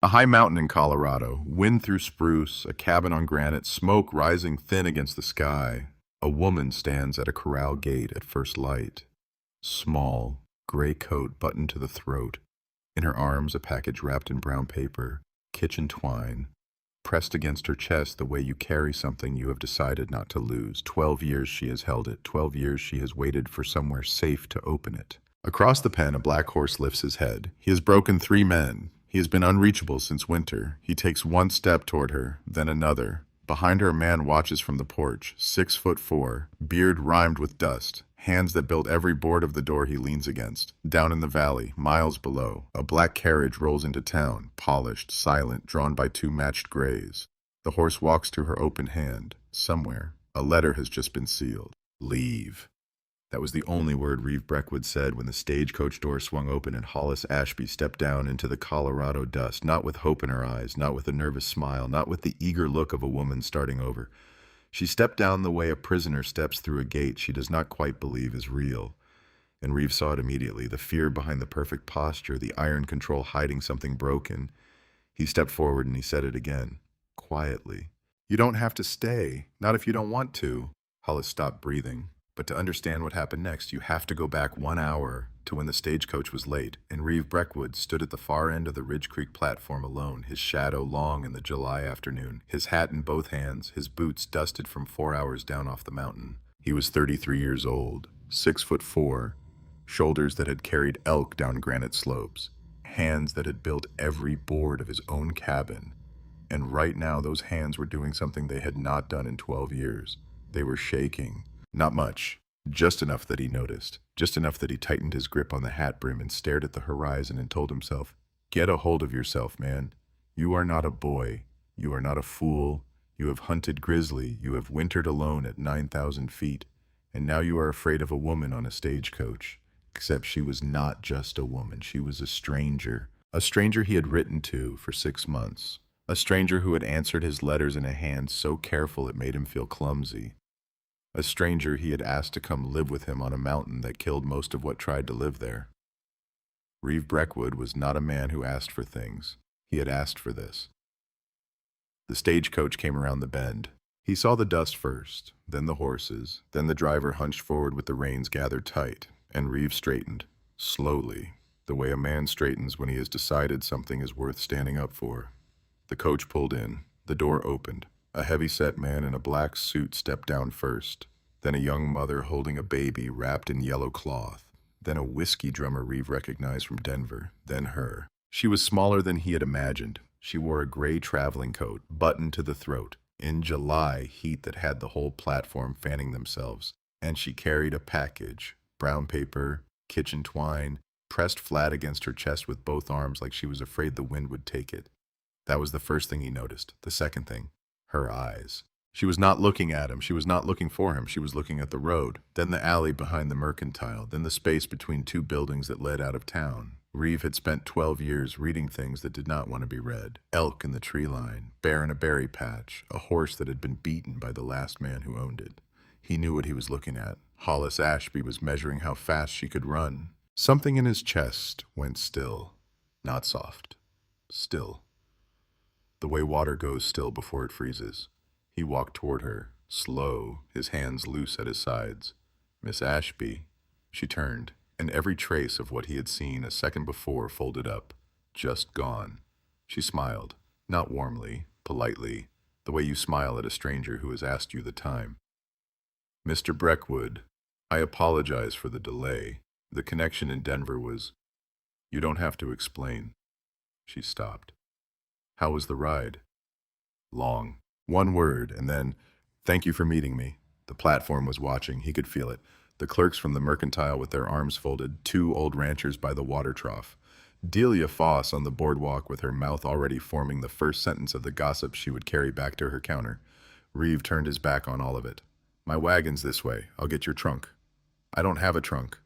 A high mountain in Colorado, wind through spruce, a cabin on granite, smoke rising thin against the sky. A woman stands at a corral gate at first light. Small, gray coat buttoned to the throat. In her arms, a package wrapped in brown paper, kitchen twine, pressed against her chest the way you carry something you have decided not to lose. 12 years she has held it. 12 years she has waited for somewhere safe to open it. Across the pen, a black horse lifts his head. He has broken 3 men. He has been unreachable since winter. He takes one step toward her, then another. Behind her, a man watches from the porch, 6'4", beard rimed with dust, hands that build every board of the door he leans against. Down in the valley, miles below, a black carriage rolls into town, polished, silent, drawn by 2 matched grays. The horse walks to her open hand. Somewhere, a letter has just been sealed. Leave. That was the only word Reeve Breckwood said when the stagecoach door swung open and Hollis Ashby stepped down into the Colorado dust, not with hope in her eyes, not with a nervous smile, not with the eager look of a woman starting over. She stepped down the way a prisoner steps through a gate she does not quite believe is real. And Reeve saw it immediately, the fear behind the perfect posture, the iron control hiding something broken. He stepped forward and he said it again, quietly. "You don't have to stay, not if you don't want to." Hollis stopped breathing. But to understand what happened next, you have to go back 1 hour to when the stagecoach was late, and Reeve Breckwood stood at the far end of the Ridge Creek platform alone, his shadow long in the July afternoon, his hat in both hands, his boots dusted from 4 hours down off the mountain. He was 33 years old, 6'4", shoulders that had carried elk down granite slopes, hands that had built every board of his own cabin. And right now those hands were doing something they had not done in 12 years. They were shaking. Not much, just enough that he noticed, just enough that he tightened his grip on the hat brim and stared at the horizon and told himself, "Get a hold of yourself, man. You are not a boy. You are not a fool. You have hunted grizzly. You have wintered alone at 9,000 feet. And now you are afraid of a woman on a stagecoach." Except she was not just a woman. She was a stranger. A stranger he had written to for 6 months. A stranger who had answered his letters in a hand so careful it made him feel clumsy. A stranger he had asked to come live with him on a mountain that killed most of what tried to live there. Reeve Breckwood was not a man who asked for things. He had asked for this. The stagecoach came around the bend. He saw the dust first, then the horses, then the driver hunched forward with the reins gathered tight, and Reeve straightened, slowly, the way a man straightens when he has decided something is worth standing up for. The coach pulled in. The door opened. A heavy-set man in a black suit stepped down first, then a young mother holding a baby wrapped in yellow cloth, then a whiskey drummer Reeve recognized from Denver, then her. She was smaller than he had imagined. She wore a gray traveling coat, buttoned to the throat, in July heat that had the whole platform fanning themselves, and she carried a package, brown paper, kitchen twine, pressed flat against her chest with both arms like she was afraid the wind would take it. That was the first thing he noticed. The second thing. Her eyes. She was not looking at him. She was not looking for him. She was looking at the road, then the alley behind the mercantile, then the space between 2 buildings that led out of town. Reeve had spent 12 years reading things that did not want to be read. Elk in the tree line, bear in a berry patch, a horse that had been beaten by the last man who owned it. He knew what he was looking at. Hollis Ashby was measuring how fast she could run. Something in his chest went still. Not soft. Still. The way water goes still before it freezes. He walked toward her, slow, his hands loose at his sides. "Miss Ashby." She turned, and every trace of what he had seen a second before folded up, just gone. She smiled, not warmly, politely, the way you smile at a stranger who has asked you the time. "Mr. Breckwood, I apologize for the delay. The connection in Denver was—" "You don't have to explain." She stopped. "How was the ride?" "Long." One word, and then, "Thank you for meeting me." The platform was watching. He could feel it. The clerks from the mercantile with their arms folded, 2 old ranchers by the water trough. Delia Foss on the boardwalk with her mouth already forming the first sentence of the gossip she would carry back to her counter. Reeve turned his back on all of it. "My wagon's this way. I'll get your trunk." "I don't have a trunk."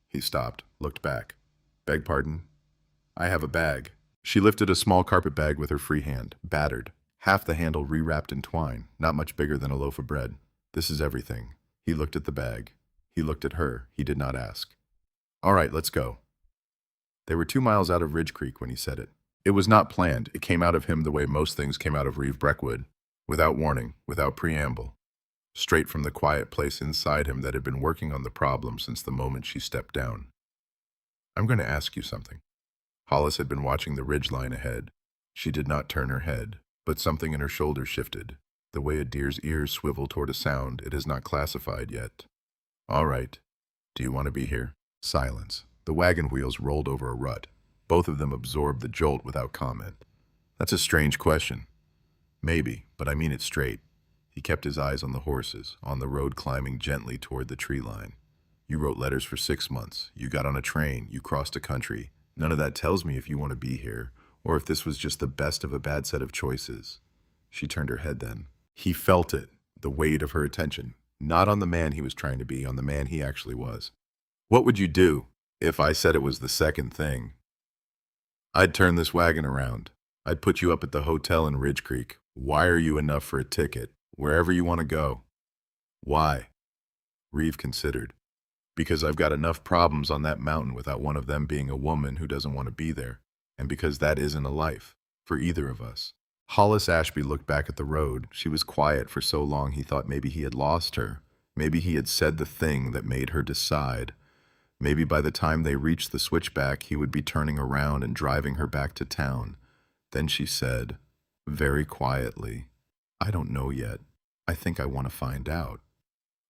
He stopped, looked back. "Beg pardon?" "I have a bag." She lifted a small carpet bag with her free hand, battered, half the handle rewrapped in twine, not much bigger than a loaf of bread. "This is everything." He looked at the bag. He looked at her. He did not ask. "All right, let's go." They were 2 miles out of Ridge Creek when he said it. It was not planned. It came out of him the way most things came out of Reeve Breckwood, without warning, without preamble, straight from the quiet place inside him that had been working on the problem since the moment she stepped down. I'm going to ask you something. Hollis had been watching the ridge line ahead. She did not turn her head, but something in her shoulder shifted, the way a deer's ears swivel toward a sound it has not classified yet. All right. Do you want to be here? Silence. The wagon wheels rolled over a rut. Both of them absorbed the jolt without comment. That's a strange question. Maybe, but I mean it straight. He kept his eyes on the horses, on the road climbing gently toward the tree line. You wrote letters for 6 months. You got on a train. You crossed a country. None of that tells me if you want to be here, or if this was just the best of a bad set of choices. She turned her head then. He felt it, the weight of her attention, not on the man he was trying to be, on the man he actually was. What would you do if I said it was the second thing? I'd turn this wagon around. I'd put you up at the hotel in Ridge Creek, wire you enough for a ticket, wherever you want to go. Why? Reeve considered. Because I've got enough problems on that mountain without one of them being a woman who doesn't want to be there, and because that isn't a life, for either of us. Hollis Ashby looked back at the road. She was quiet for so long he thought maybe he had lost her. Maybe he had said the thing that made her decide. Maybe by the time they reached the switchback, he would be turning around and driving her back to town. Then she said, very quietly, I don't know yet. I think I want to find out.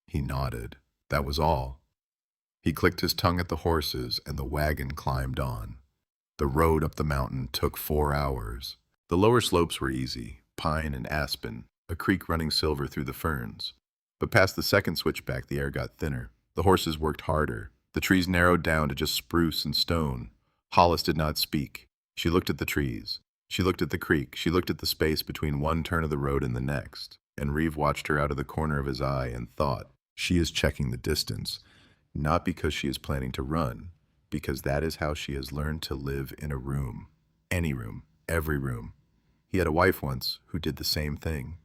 He nodded. That was all. He clicked his tongue at the horses, and the wagon climbed on. The road up the mountain took 4 hours. The lower slopes were easy, pine and aspen, a creek running silver through the ferns. But past the second switchback, the air got thinner. The horses worked harder. The trees narrowed down to just spruce and stone. Hollis did not speak. She looked at the trees. She looked at the creek. She looked at the space between one turn of the road and the next. And Reeve watched her out of the corner of his eye and thought, she is checking the distance, not because she is planning to run, because that is how she has learned to live in a room. Any room. Every room. He had a wife once who did the same thing.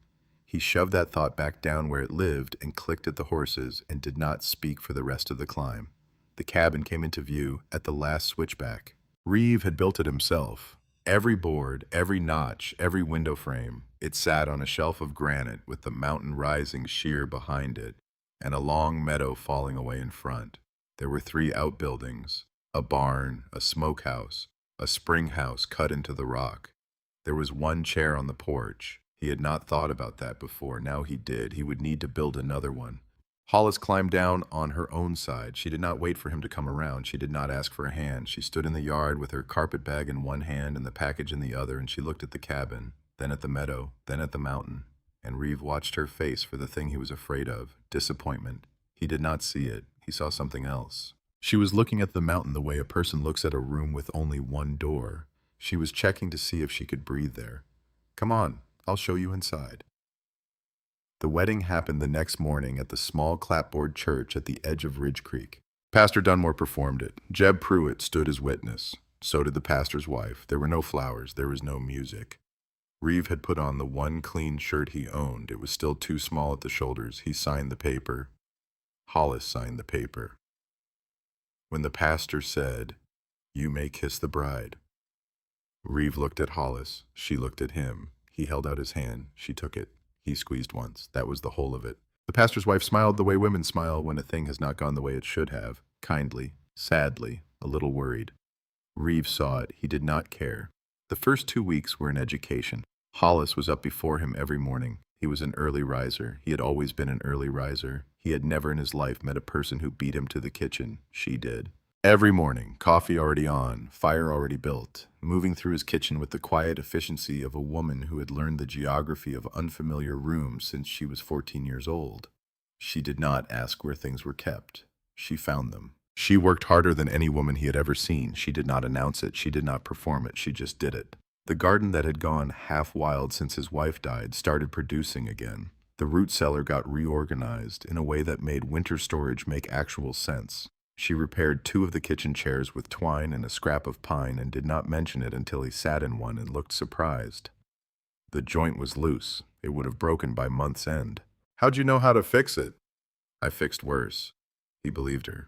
He shoved that thought back down where it lived and clicked at the horses and did not speak for the rest of the climb. The cabin came into view at the last switchback. Reeve had built it himself. Every board, every notch, every window frame. It sat on a shelf of granite with the mountain rising sheer behind it and a long meadow falling away in front. There were 3 outbuildings, a barn, a smokehouse, a spring house cut into the rock. There was 1 chair on the porch. He had not thought about that before. Now he did. He would need to build another one. Hollis climbed down on her own side. She did not wait for him to come around. She did not ask for a hand. She stood in the yard with her carpet bag in one hand and the package in the other, and she looked at the cabin, then at the meadow, then at the mountain. And Reeve watched her face for the thing he was afraid of, disappointment. He did not see it. He saw something else. She was looking at the mountain the way a person looks at a room with only 1 door. She was checking to see if she could breathe there. Come on, I'll show you inside. The wedding happened the next morning at the small clapboard church at the edge of Ridge Creek. Pastor Dunmore performed it. Jeb Pruitt stood as witness. So did the pastor's wife. There were no flowers. There was no music. Reeve had put on the 1 clean shirt he owned. It was still too small at the shoulders. He signed the paper. Hollis signed the paper. When the pastor said, "You may kiss the bride," Reeve looked at Hollis. She looked at him. He held out his hand. She took it. He squeezed once. That was the whole of it. The pastor's wife smiled the way women smile when a thing has not gone the way it should have. Kindly, sadly, a little worried. Reeve saw it. He did not care. The first 2 weeks were an education. Hollis was up before him every morning. He was an early riser. He had always been an early riser. He had never in his life met a person who beat him to the kitchen. She did. Every morning, coffee already on, fire already built, moving through his kitchen with the quiet efficiency of a woman who had learned the geography of unfamiliar rooms since she was 14 years old. She did not ask where things were kept. She found them. She worked harder than any woman he had ever seen. She did not announce it. She did not perform it. She just did it. The garden that had gone half wild since his wife died started producing again. The root cellar got reorganized in a way that made winter storage make actual sense. She repaired 2 of the kitchen chairs with twine and a scrap of pine and did not mention it until he sat in one and looked surprised. The joint was loose. It would have broken by month's end. How'd you know how to fix it? I fixed worse. He believed her.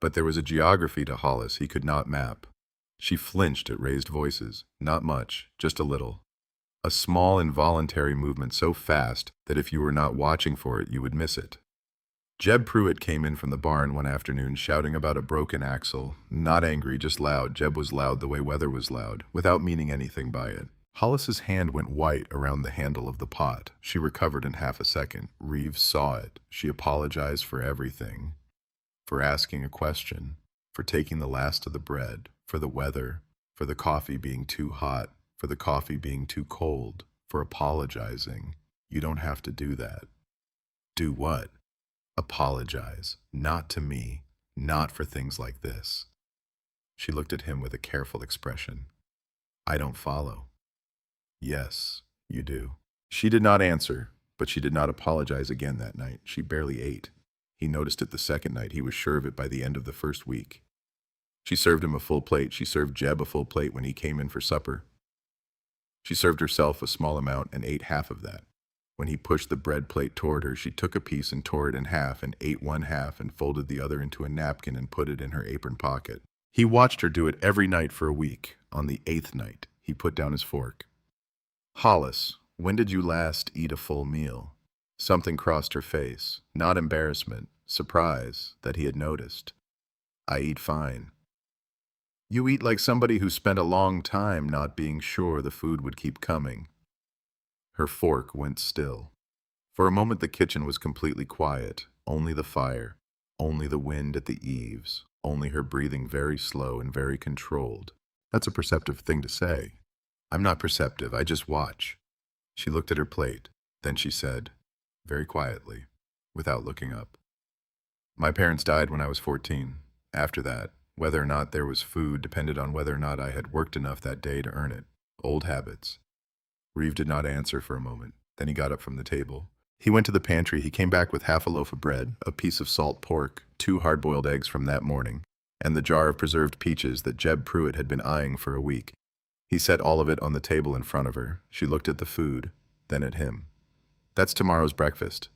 But there was a geography to Hollis he could not map. She flinched at raised voices. Not much, just a little. A small involuntary movement so fast that if you were not watching for it, you would miss it. Jeb Pruitt came in from the barn one afternoon shouting about a broken axle. Not angry, just loud. Jeb was loud the way weather was loud, without meaning anything by it. Hollis's hand went white around the handle of the pot. She recovered in half a second. Reeves saw it. She apologized for everything. For asking a question. For taking the last of the bread. For the weather. For the coffee being too hot. For the coffee being too cold. For apologizing. You don't have to do that. Do what? Apologize. Not to me. Not for things like this. She looked at him with a careful expression. I don't follow. Yes, you do. She did not answer, but she did not apologize again that night. She barely ate. He noticed it the second night. He was sure of it by the end of the first week. She served him a full plate. She served Jeb a full plate when he came in for supper. She served herself a small amount and ate half of that. When he pushed the bread plate toward her, she took a piece and tore it in half and ate one half and folded the other into a napkin and put it in her apron pocket. He watched her do it every night for a week. On the 8th night, he put down his fork. Hollis, when did you last eat a full meal? Something crossed her face, not embarrassment, surprise that he had noticed. I eat fine. You eat like somebody who spent a long time not being sure the food would keep coming. Her fork went still. For a moment the kitchen was completely quiet, only the fire, only the wind at the eaves, only her breathing very slow and very controlled. That's a perceptive thing to say. I'm not perceptive, I just watch. She looked at her plate. Then she said, very quietly, without looking up. My parents died when I was 14. After that, whether or not there was food depended on whether or not I had worked enough that day to earn it. Old habits. Reeve did not answer for a moment. Then he got up from the table. He went to the pantry. He came back with half a loaf of bread, a piece of salt pork, 2 hard-boiled eggs from that morning, and the jar of preserved peaches that Jeb Pruitt had been eyeing for a week. He set all of it on the table in front of her. She looked at the food, then at him. That's tomorrow's breakfast.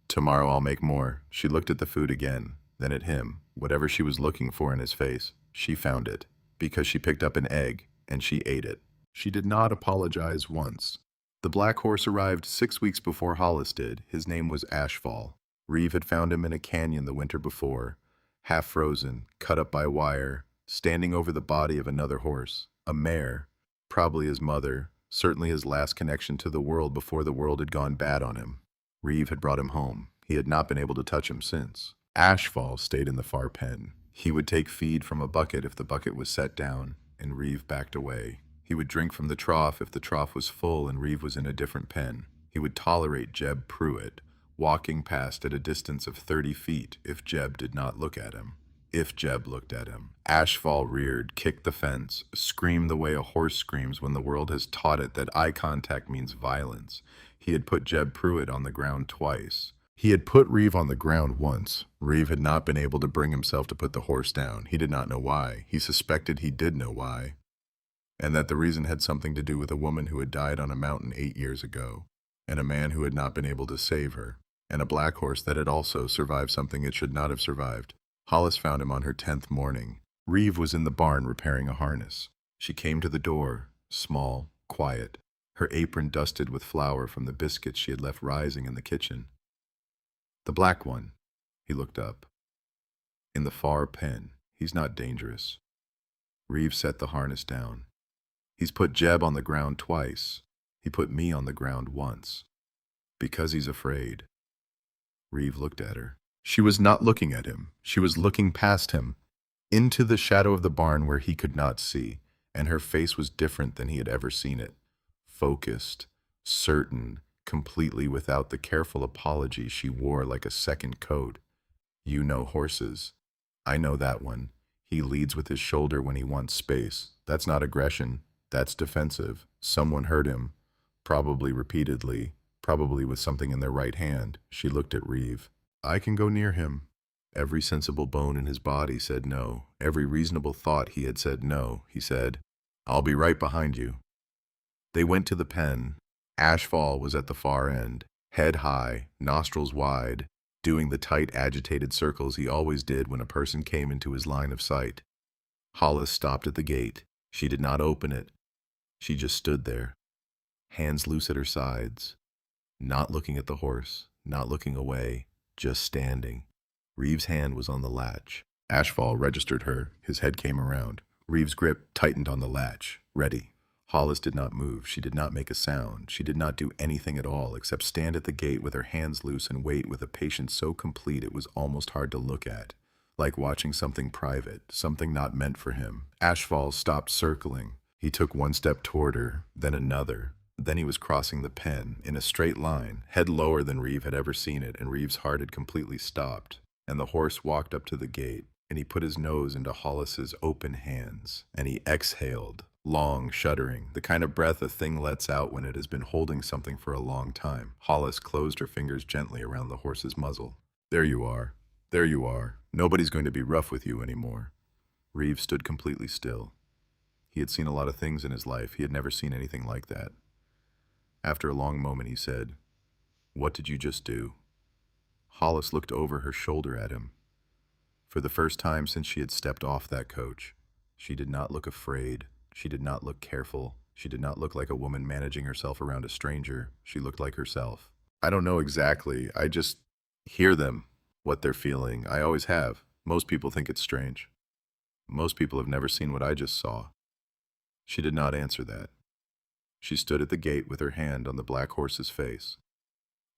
Tomorrow I'll make more. She looked at the food again, then at him. Whatever she was looking for in his face, she found it, because she picked up an egg, and she ate it. She did not apologize once. The black horse arrived 6 weeks before Hollis did. His name was Ashfall. Reeve had found him in a canyon the winter before, half frozen, cut up by wire, standing over the body of another horse, a mare, probably his mother, certainly his last connection to the world before the world had gone bad on him. Reeve had brought him home. He had not been able to touch him since. Ashfall stayed in the far pen. He would take feed from a bucket if the bucket was set down, and Reeve backed away. He would drink from the trough if the trough was full and Reeve was in a different pen. He would tolerate Jeb Pruitt, walking past at a distance of 30 feet if Jeb did not look at him. If Jeb looked at him. Ashfall reared, kicked the fence, screamed the way a horse screams when the world has taught it that eye contact means violence. He had put Jeb Pruitt on the ground twice. He had put Reeve on the ground once. Reeve had not been able to bring himself to put the horse down. He did not know why. He suspected he did know why, and that the reason had something to do with a woman who had died on a mountain 8 years ago, and a man who had not been able to save her, and a black horse that had also survived something it should not have survived. Hollis found him on her 10th morning. Reeve was in the barn repairing a harness. She came to the door, small, quiet, her apron dusted with flour from the biscuits she had left rising in the kitchen. The black one. He looked up. In the far pen. He's not dangerous. Reeve set the harness down. He's put Jeb on the ground twice. He put me on the ground once. Because he's afraid. Reeve looked at her. She was not looking at him. She was looking past him, into the shadow of the barn where he could not see, and her face was different than he had ever seen it. Focused, certain, completely without the careful apology she wore like a second coat. You know horses. I know that one. He leads with his shoulder when he wants space. That's not aggression. That's defensive. Someone hurt him. Probably repeatedly. Probably with something in their right hand. She looked at Reeve. I can go near him. Every sensible bone in his body said no. Every reasonable thought he had said no. He said, I'll be right behind you. They went to the pen. Ashfall was at the far end, head high, nostrils wide, doing the tight, agitated circles he always did when a person came into his line of sight. Hollis stopped at the gate. She did not open it. She just stood there, hands loose at her sides, not looking at the horse, not looking away, just standing. Reeves' hand was on the latch. Ashfall registered her. His head came around. Reeves' grip tightened on the latch. Ready. Hollis did not move. She did not make a sound. She did not do anything at all except stand at the gate with her hands loose and wait with a patience so complete it was almost hard to look at. Like watching something private, something not meant for him. Ashfall stopped circling. He took one step toward her, then another. Then he was crossing the pen, in a straight line, head lower than Reeve had ever seen it, and Reeves' heart had completely stopped. And the horse walked up to the gate, and he put his nose into Hollis's open hands, and he exhaled, long, shuddering, the kind of breath a thing lets out when it has been holding something for a long time. Hollis closed her fingers gently around the horse's muzzle. There you are. There you are. Nobody's going to be rough with you anymore. Reeves stood completely still. He had seen a lot of things in his life. He had never seen anything like that. After a long moment, he said, "What did you just do?" Hollis looked over her shoulder at him. For the first time since she had stepped off that coach, she did not look afraid. She did not look careful. She did not look like a woman managing herself around a stranger. She looked like herself. I don't know exactly. I just hear them, what they're feeling. I always have. Most people think it's strange. Most people have never seen what I just saw. She did not answer that. She stood at the gate with her hand on the black horse's face,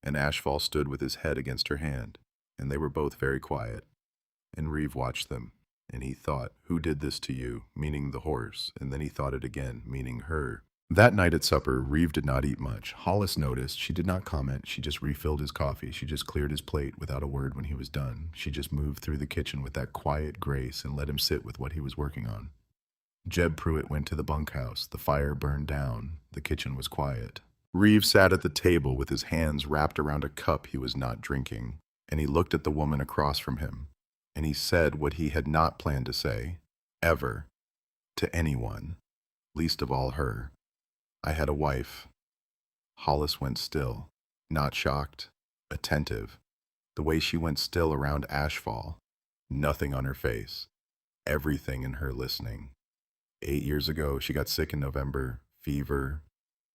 and Ashfall stood with his head against her hand, and they were both very quiet. And Reeve watched them, and he thought, "Who did this to you?" meaning the horse, and then he thought it again, meaning her. That night at supper, Reeve did not eat much. Hollis noticed. She did not comment. She just refilled his coffee. She just cleared his plate without a word when he was done. She just moved through the kitchen with that quiet grace and let him sit with what he was working on. Jeb Pruitt went to the bunkhouse. The fire burned down. The kitchen was quiet. Reeve sat at the table with his hands wrapped around a cup he was not drinking, and he looked at the woman across from him, and he said what he had not planned to say, ever, to anyone, least of all her. "I had a wife." Hollis went still, not shocked, attentive, the way she went still around Ashfall, nothing on her face, everything in her listening. 8 years ago, she got sick in November, fever.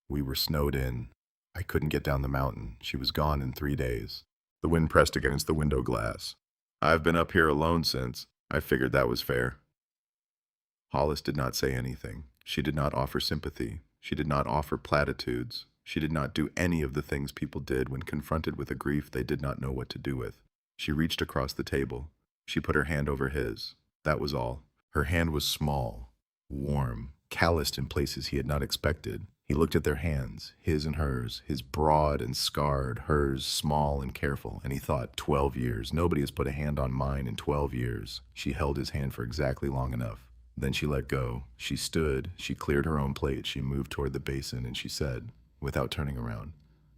We were snowed in. I couldn't get down the mountain. She was gone in 3 days. The wind pressed against the window glass. I've been up here alone since. I figured that was fair. Hollis did not say anything. She did not offer sympathy. She did not offer platitudes. She did not do any of the things people did when confronted with a grief they did not know what to do with. She reached across the table. She put her hand over his. That was all. Her hand was small, warm, calloused in places he had not expected. He looked at their hands, his and hers, his broad and scarred, hers small and careful, and he thought, 12 years. Nobody has put a hand on mine in 12 years. She held his hand for exactly long enough. Then she let go. She stood, she cleared her own plate, she moved toward the basin, and she said, without turning around,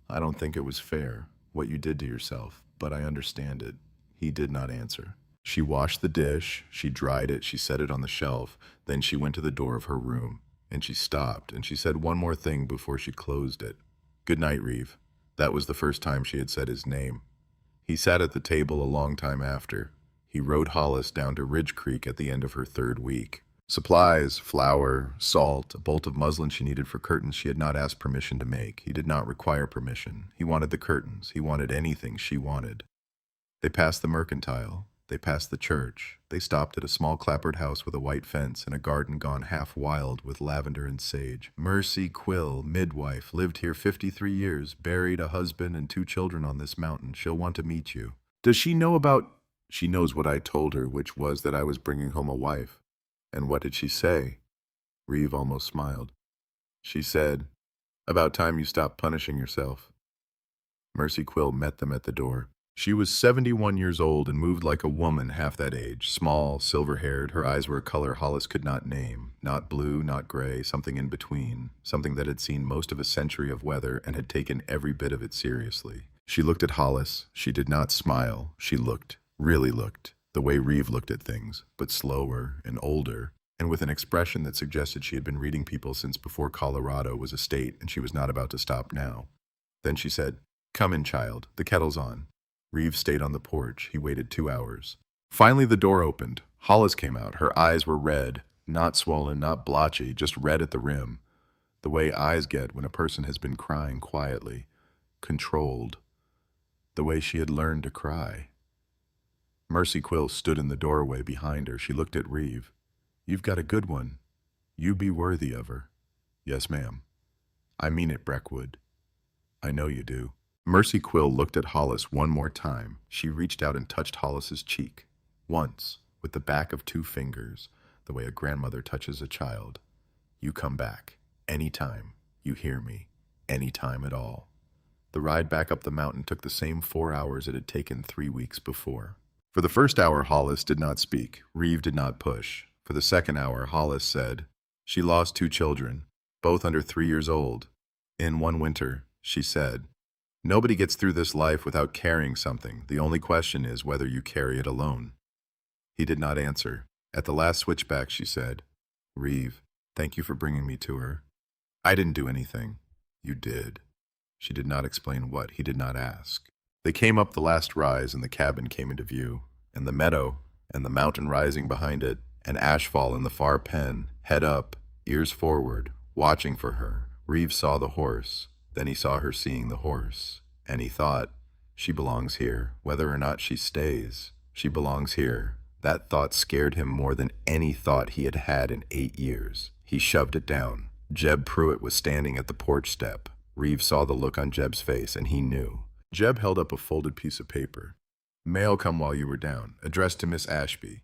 "I don't think it was fair, what you did to yourself, but I understand it." He did not answer. She washed the dish, she dried it, she set it on the shelf, then she went to the door of her room, and she stopped, and she said one more thing before she closed it. "Good night, Reeve." That was the first time she had said his name. He sat at the table a long time after. He rode Hollis down to Ridge Creek at the end of her 3rd week. Supplies, flour, salt, a bolt of muslin she needed for curtains she had not asked permission to make. He did not require permission. He wanted the curtains. He wanted anything she wanted. They passed the mercantile. They passed the church. They stopped at a small clapboard house with a white fence and a garden gone half wild with lavender and sage. Mercy Quill, midwife, lived here 53 years, buried a husband and 2 children on this mountain. She'll want to meet you. Does she know about... She knows what I told her, which was that I was bringing home a wife. And what did she say? Reeve almost smiled. She said, "About time you stopped punishing yourself." Mercy Quill met them at the door. She was 71 years old and moved like a woman half that age, small, silver-haired. Her eyes were a color Hollis could not name, not blue, not gray, something in between, something that had seen most of a century of weather and had taken every bit of it seriously. She looked at Hollis. She did not smile. She looked, really looked, the way Reeve looked at things, but slower and older, and with an expression that suggested she had been reading people since before Colorado was a state and she was not about to stop now. Then she said, "Come in, child. The kettle's on." Reeve stayed on the porch. He waited 2 hours. Finally, the door opened. Hollis came out. Her eyes were red, Not swollen, not blotchy, just red at the rim, the way eyes get when a person has been crying quietly, controlled, the way she had learned to cry. Mercy Quill stood in the doorway behind her. She looked at Reeve. "You've got a good one. You be worthy of her." "Yes, ma'am." "I mean it, Breckwood." "I know you do." Mercy Quill looked at Hollis one more time. She reached out and touched Hollis's cheek. Once, with the back of 2 fingers, the way a grandmother touches a child. "You come back. Anytime. You hear me. Anytime at all." The ride back up the mountain took the same 4 hours it had taken 3 weeks before. For the first hour, Hollis did not speak. Reeve did not push. For the second hour, Hollis said, "She lost 2 children, both under 3 years old. In one winter," she said. "Nobody gets through this life without carrying something. The only question is whether you carry it alone." He did not answer. At the last switchback, she said, "Reeve, thank you for bringing me to her." "I didn't do anything." "You did." She did not explain what. He did not ask. They came up the last rise, and the cabin came into view, and the meadow, and the mountain rising behind it, and Ashfall in the far pen, head up, ears forward, watching for her. Reeve saw the horse. Then he saw her seeing the horse, and he thought, "She belongs here, whether or not she stays. She belongs here." That thought scared him more than any thought he had had in 8 years. He shoved it down. Jeb Pruitt was standing at the porch step. Reeve saw the look on Jeb's face, and he knew. Jeb held up a folded piece of paper. "Mail come while you were down, addressed to Miss Ashby."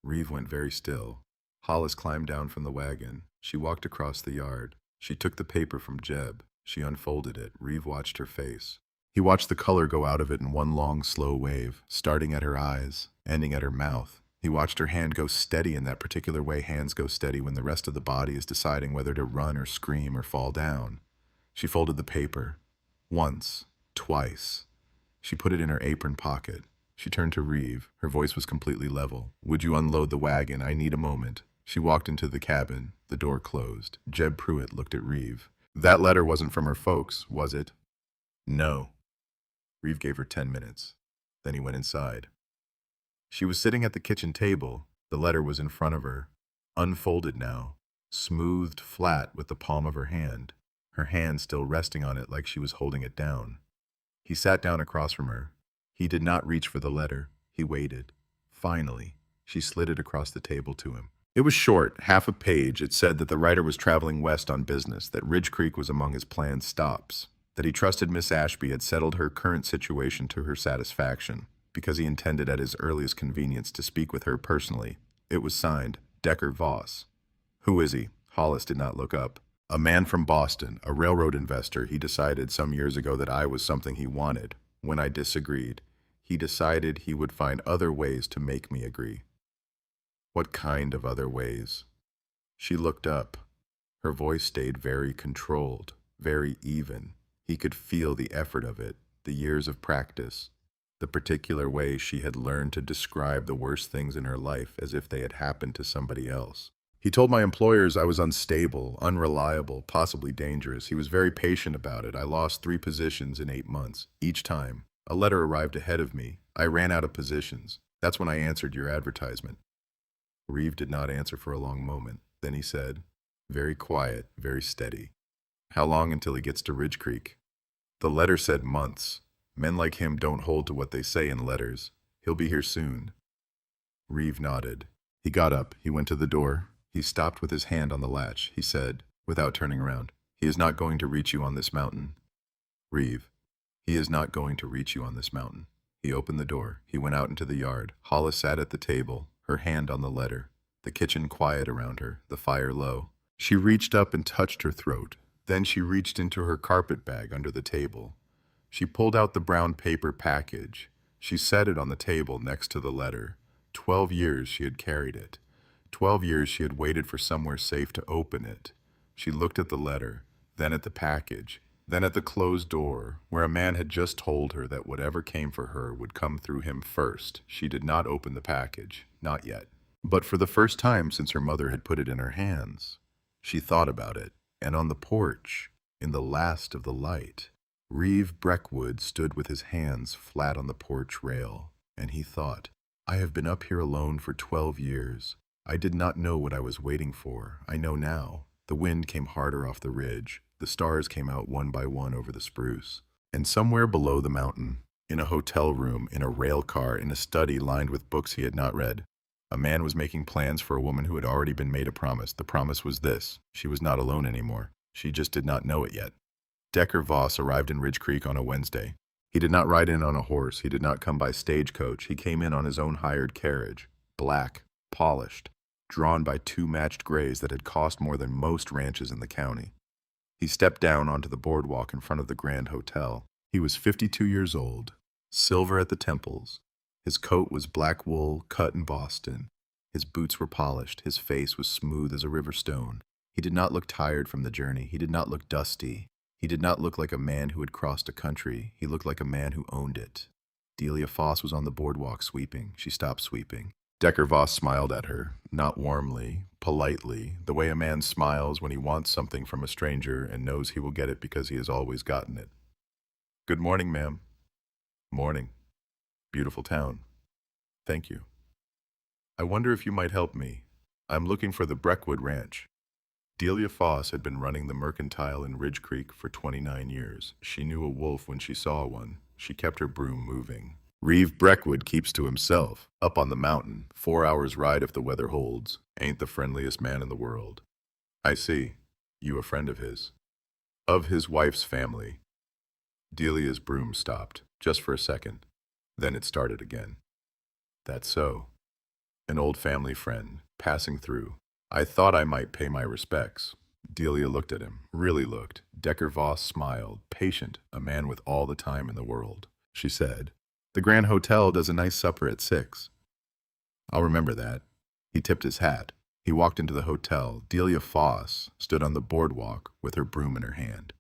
Reeve went very still. Hollis climbed down from the wagon. She walked across the yard. She took the paper from Jeb. She unfolded it. Reeve watched her face. He watched the color go out of it in one long, slow wave, starting at her eyes, ending at her mouth. He watched her hand go steady in that particular way hands go steady when the rest of the body is deciding whether to run or scream or fall down. She folded the paper. Once. Twice. She put it in her apron pocket. She turned to Reeve. Her voice was completely level. "Would you unload the wagon? I need a moment." She walked into the cabin. The door closed. Jeb Pruitt looked at Reeve. "That letter wasn't from her folks, was it?" "No." Reeve gave her 10 minutes. Then he went inside. She was sitting at the kitchen table. The letter was in front of her, unfolded now, smoothed flat with the palm of her hand still resting on it like she was holding it down. He sat down across from her. He did not reach for the letter. He waited. Finally, she slid it across the table to him. It was short, half a page. It said that the writer was traveling west on business, that Ridge Creek was among his planned stops, that he trusted Miss Ashby had settled her current situation to her satisfaction, because he intended at his earliest convenience to speak with her personally. It was signed, Decker Voss. "Who is he?" Hollis did not look up. "A man from Boston, a railroad investor. He decided some years ago that I was something he wanted. When I disagreed, he decided he would find other ways to make me agree." "What kind of other ways?" She looked up. Her voice stayed very controlled, very even. He could feel the effort of it, the years of practice, the particular way she had learned to describe the worst things in her life as if they had happened to somebody else. "He told my employers I was unstable, unreliable, possibly dangerous. He was very patient about it. I lost 3 positions in 8 months. Each time, a letter arrived ahead of me. I ran out of positions. That's when I answered your advertisement." Reeve did not answer for a long moment. Then he said, very quiet, very steady, "How long until he gets to Ridge Creek?" The letter said months. Men like him don't hold to what they say in letters. "He'll be here soon." Reeve nodded. He got up. He went to the door. He stopped with his hand on the latch. He said, without turning around, "He is not going to reach you on this mountain." "Reeve, he is not going to reach you on this mountain." He opened the door. He went out into the yard. Hollis sat at the table, her hand on the letter, the kitchen quiet around her, the fire low. She reached up and touched her throat. Then she reached into her carpet bag under the table. She pulled out the brown paper package. She set it on the table next to the letter. 12 years she had carried it. 12 years she had waited for somewhere safe to open it. She looked at the letter, then at the package, then at the closed door, where a man had just told her that whatever came for her would come through him first. She did not open the package, not yet. But for the first time since her mother had put it in her hands, she thought about it. And on the porch, in the last of the light, Reeve Breckwood stood with his hands flat on the porch rail, and he thought, "I have been up here alone for 12 years. I did not know what I was waiting for. I know now. The wind came harder off the ridge. The stars came out one by one over the spruce. And somewhere below the mountain, in a hotel room, in a rail car, in a study lined with books he had not read, a man was making plans for a woman who had already been made a promise. The promise was this: she was not alone anymore. She just did not know it yet. Decker Voss arrived in Ridge Creek on a Wednesday. He did not ride in on a horse. He did not come by stagecoach. He came in on his own hired carriage, black, polished, drawn by two matched grays that had cost more than most ranches in the county. He stepped down onto the boardwalk in front of the Grand Hotel. He was 52 years old, silver at the temples. His coat was black wool cut in Boston. His boots were polished. His face was smooth as a river stone. He did not look tired from the journey. He did not look dusty. He did not look like a man who had crossed a country. He looked like a man who owned it. Delia Foss was on the boardwalk sweeping. She stopped sweeping. Decker Voss smiled at her, not warmly, politely, the way a man smiles when he wants something from a stranger and knows he will get it because he has always gotten it. "Good morning, ma'am." "Morning. Beautiful town. Thank you. I wonder if you might help me. I'm looking for the Breckwood Ranch." Delia Foss had been running the mercantile in Ridge Creek for 29 years. She knew a wolf when she saw one. She kept her broom moving. "Reeve Breckwood keeps to himself, up on the mountain, 4 hours' ride if the weather holds. Ain't the friendliest man in the world." "I see. You a friend of his?" "Of his wife's family." Delia's broom stopped, just for a second. Then it started again. "That's so. An old family friend, passing through. I thought I might pay my respects." Delia looked at him, really looked. Decker Voss smiled, patient, a man with all the time in the world. She said, "The Grand Hotel does a nice supper at 6. "I'll remember that." He tipped his hat. He walked into the hotel. Delia Foss stood on the boardwalk with her broom in her hand.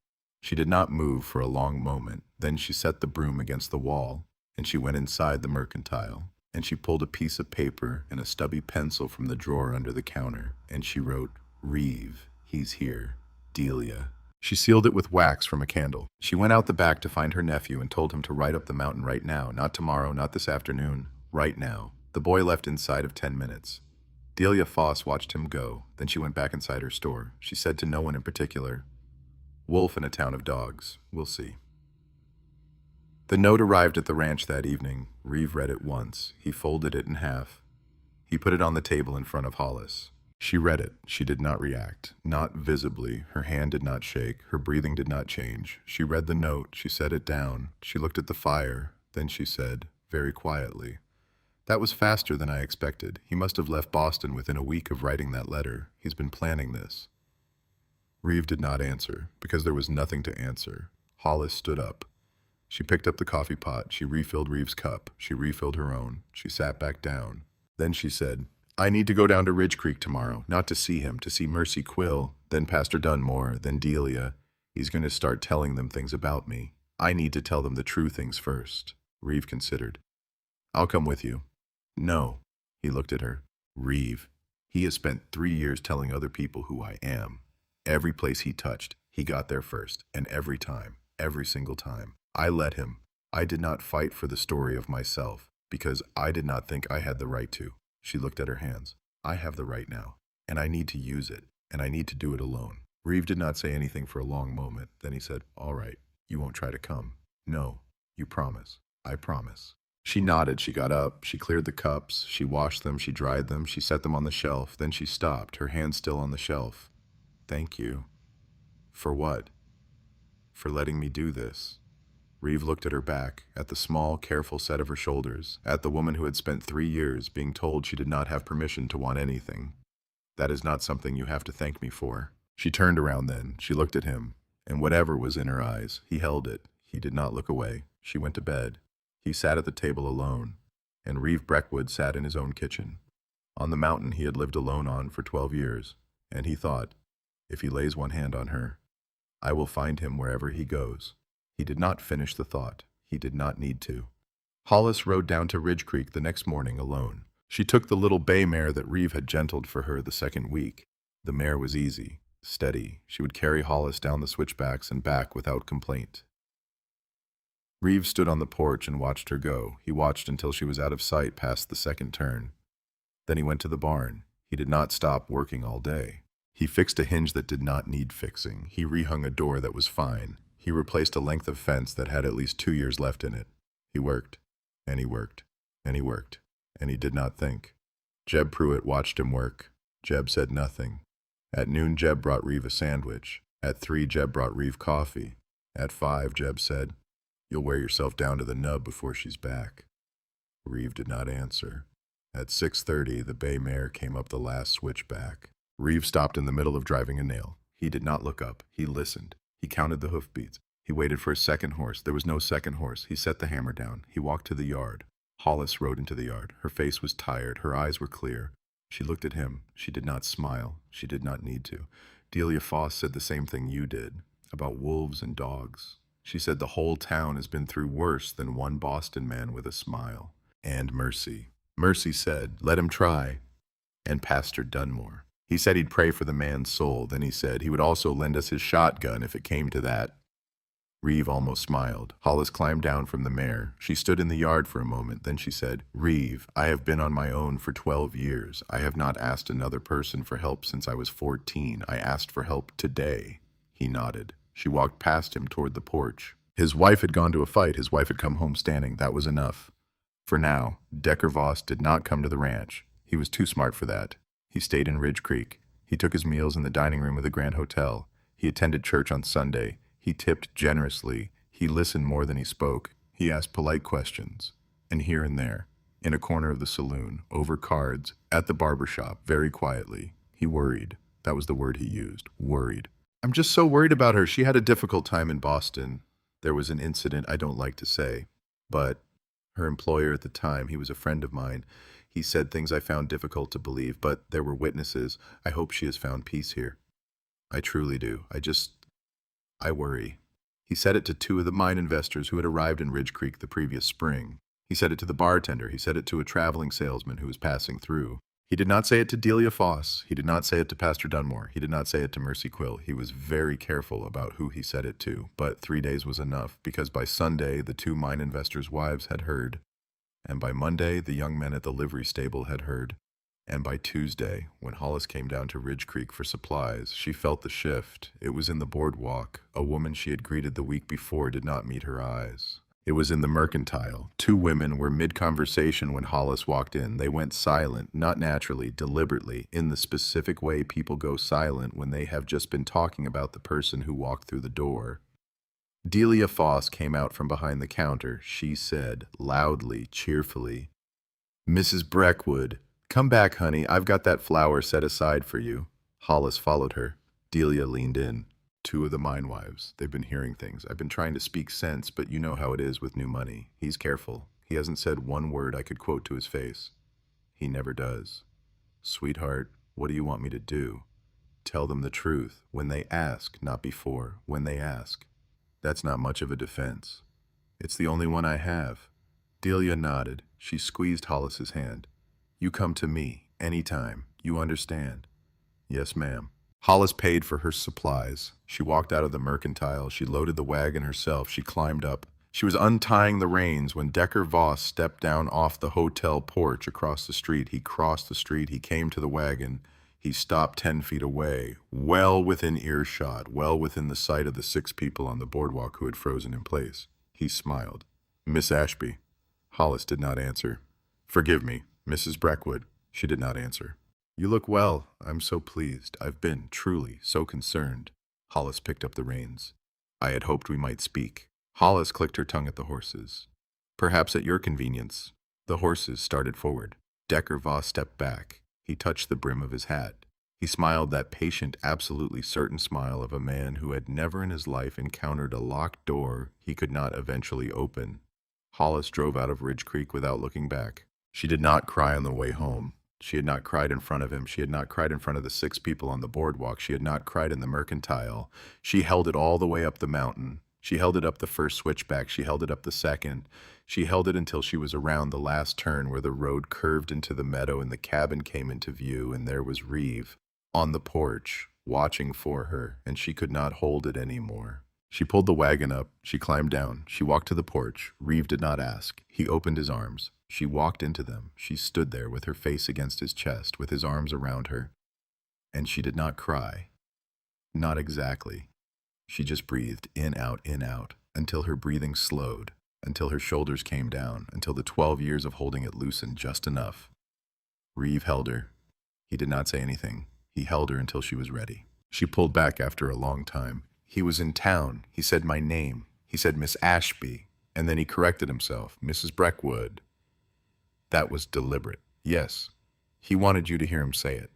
She did not move for a long moment. Then she set the broom against the wall, and she went inside the mercantile, and she pulled a piece of paper and a stubby pencil from the drawer under the counter, and she wrote, "Reeve, he's here. Delia." She sealed it with wax from a candle. She went out the back to find her nephew and told him to ride up the mountain right now, not tomorrow, not this afternoon, right now. The boy left inside of 10 minutes. Delia Foss watched him go. Then she went back inside her store. She said to no one in particular, "Wolf in a town of dogs. We'll see." The note arrived at the ranch that evening. Reeve read it once. He folded it in half. He put it on the table in front of Hollis. She read it. She did not react. Not visibly. Her hand did not shake. Her breathing did not change. She read the note. She set it down. She looked at the fire. Then she said, very quietly, "That was faster than I expected. He must have left Boston within a week of writing that letter. He's been planning this." Reeve did not answer, because there was nothing to answer. Hollis stood up. She picked up the coffee pot. She refilled Reeve's cup. She refilled her own. She sat back down. Then she said, "I need to go down to Ridge Creek tomorrow, not to see him, to see Mercy Quill, then Pastor Dunmore, then Delia. He's going to start telling them things about me. I need to tell them the true things first." Reeve considered. "I'll come with you." "No." He looked at her. "Reeve, he has spent 3 years telling other people who I am. Every place he touched, he got there first, and every time, every single time. I let him. I did not fight for the story of myself, because I did not think I had the right to." She looked at her hands. "I have the right now, and I need to use it, and I need to do it alone." Reeve did not say anything for a long moment. Then he said, "All right, you won't try to come." "No, you promise." "I promise." She nodded. She got up. She cleared the cups. She washed them. She dried them. She set them on the shelf. Then she stopped, her hand still on the shelf. "Thank you." "For what?" "For letting me do this." Reeve looked at her back, at the small, careful set of her shoulders, at the woman who had spent 3 years being told she did not have permission to want anything. "That is not something you have to thank me for." She turned around then. She looked at him, and whatever was in her eyes, he held it. He did not look away. She went to bed. He sat at the table alone, and Reeve Breckwood sat in his own kitchen. On the mountain he had lived alone on for 12 years, and he thought, if he lays one hand on her, I will find him wherever he goes. He did not finish the thought. He did not need to. Hollis rode down to Ridge Creek the next morning alone. She took the little bay mare that Reeve had gentled for her the second week. The mare was easy, steady. She would carry Hollis down the switchbacks and back without complaint. Reeve stood on the porch and watched her go. He watched until she was out of sight past the second turn. Then he went to the barn. He did not stop working all day. He fixed a hinge that did not need fixing. He rehung a door that was fine. He replaced a length of fence that had at least 2 years left in it. He worked, and he worked, and he worked, and he did not think. Jeb Pruitt watched him work. Jeb said nothing. At noon, Jeb brought Reeve a sandwich. At 3, Jeb brought Reeve coffee. At 5, Jeb said, "You'll wear yourself down to the nub before she's back." Reeve did not answer. At 6:30, the bay mare came up the last switchback. Reeve stopped in the middle of driving a nail. He did not look up. He listened. He counted the hoofbeats. He waited for a second horse. There was no second horse. He set the hammer down. He walked to the yard. Hollis rode into the yard. Her face was tired. Her eyes were clear. She looked at him. She did not smile. She did not need to. Delia Foss said the same thing you did, about wolves and dogs. She said the whole town has been through worse than one Boston man with a smile. And Mercy. Mercy said, "Let him try." And Pastor Dunmore. He said he'd pray for the man's soul. Then he said he would also lend us his shotgun if it came to that. Reeve almost smiled. Hollis climbed down from the mare. She stood in the yard for a moment. Then she said, "Reeve, I have been on my own for 12 years. I have not asked another person for help since I was 14. I asked for help today." He nodded. She walked past him toward the porch. His wife had gone to a fight. His wife had come home standing. That was enough. For now, Decker Voss did not come to the ranch. He was too smart for that. He stayed in Ridge Creek. He took his meals in the dining room of the Grand Hotel. He attended church on Sunday. He tipped generously. He listened more than he spoke. He asked polite questions. And here and there, in a corner of the saloon, over cards, at the barber shop, very quietly, he worried. That was the word he used, worried. "I'm just so worried about her. She had a difficult time in Boston. There was an incident I don't like to say, but her employer at the time, he was a friend of mine. He said things I found difficult to believe, but there were witnesses. I hope she has found peace here. I truly do. I worry." He said it to 2 of the mine investors who had arrived in Ridge Creek the previous spring. He said it to the bartender. He said it to a traveling salesman who was passing through. He did not say it to Delia Foss. He did not say it to Pastor Dunmore. He did not say it to Mercy Quill. He was very careful about who he said it to, but 3 days was enough, because by Sunday the 2 mine investors' wives had heard, and by Monday the young men at the livery stable had heard, and by Tuesday, when Hollis came down to Ridge Creek for supplies, she felt the shift. It was in the boardwalk. A woman she had greeted the week before did not meet her eyes. It was in the mercantile. 2 women were mid-conversation when Hollis walked in. They went silent, not naturally, deliberately, in the specific way people go silent when they have just been talking about the person who walked through the door. Delia Foss came out from behind the counter. She said, loudly, cheerfully, "Mrs. Breckwood, come back, honey. I've got that flower set aside for you." Hollis followed her. Delia leaned in. 2 of the mine wives. They've been hearing things. I've been trying to speak sense, but you know how it is with new money. He's careful. He hasn't said one word I could quote to his face. He never does. "Sweetheart, what do you want me to do?" "Tell them the truth. When they ask, not before. When they ask." "That's not much of a defense." "It's the only one I have." Delia nodded. She squeezed Hollis's hand. "You come to me, anytime. You understand?" "Yes, ma'am." Hollis paid for her supplies. She walked out of the mercantile. She loaded the wagon herself. She climbed up. She was untying the reins when Decker Voss stepped down off the hotel porch across the street. He crossed the street. He came to the wagon. He stopped 10 feet away, well within earshot, well within the sight of the 6 people on the boardwalk who had frozen in place. He smiled. "Miss Ashby." Hollis did not answer. "Forgive me, Mrs. Breckwood." She did not answer. "You look well. I'm so pleased. I've been, truly, so concerned." Hollis picked up the reins. "I had hoped we might speak." Hollis clicked her tongue at the horses. "Perhaps at your convenience." The horses started forward. Decker Voss stepped back. He touched the brim of his hat. He smiled that patient, absolutely certain smile of a man who had never in his life encountered a locked door he could not eventually open. Hollis drove out of Ridge Creek without looking back. She did not cry on the way home. She had not cried in front of him. She had not cried in front of the 6 people on the boardwalk. She had not cried in the mercantile. She held it all the way up the mountain. She held it up the first switchback. She held it up the second. She held it until she was around the last turn where the road curved into the meadow and the cabin came into view, and there was Reeve on the porch, watching for her, and she could not hold it anymore. She pulled the wagon up. She climbed down. She walked to the porch. Reeve did not ask. He opened his arms. She walked into them. She stood there with her face against his chest, with his arms around her. And she did not cry. Not exactly. She just breathed in, out, until her breathing slowed, until her shoulders came down, until the 12 years of holding it loosened just enough. Reeve held her. He did not say anything. He held her until she was ready. She pulled back after a long time. He was in town. He said my name. He said Miss Ashby. And then he corrected himself. Mrs. Breckwood. That was deliberate. Yes. He wanted you to hear him say it.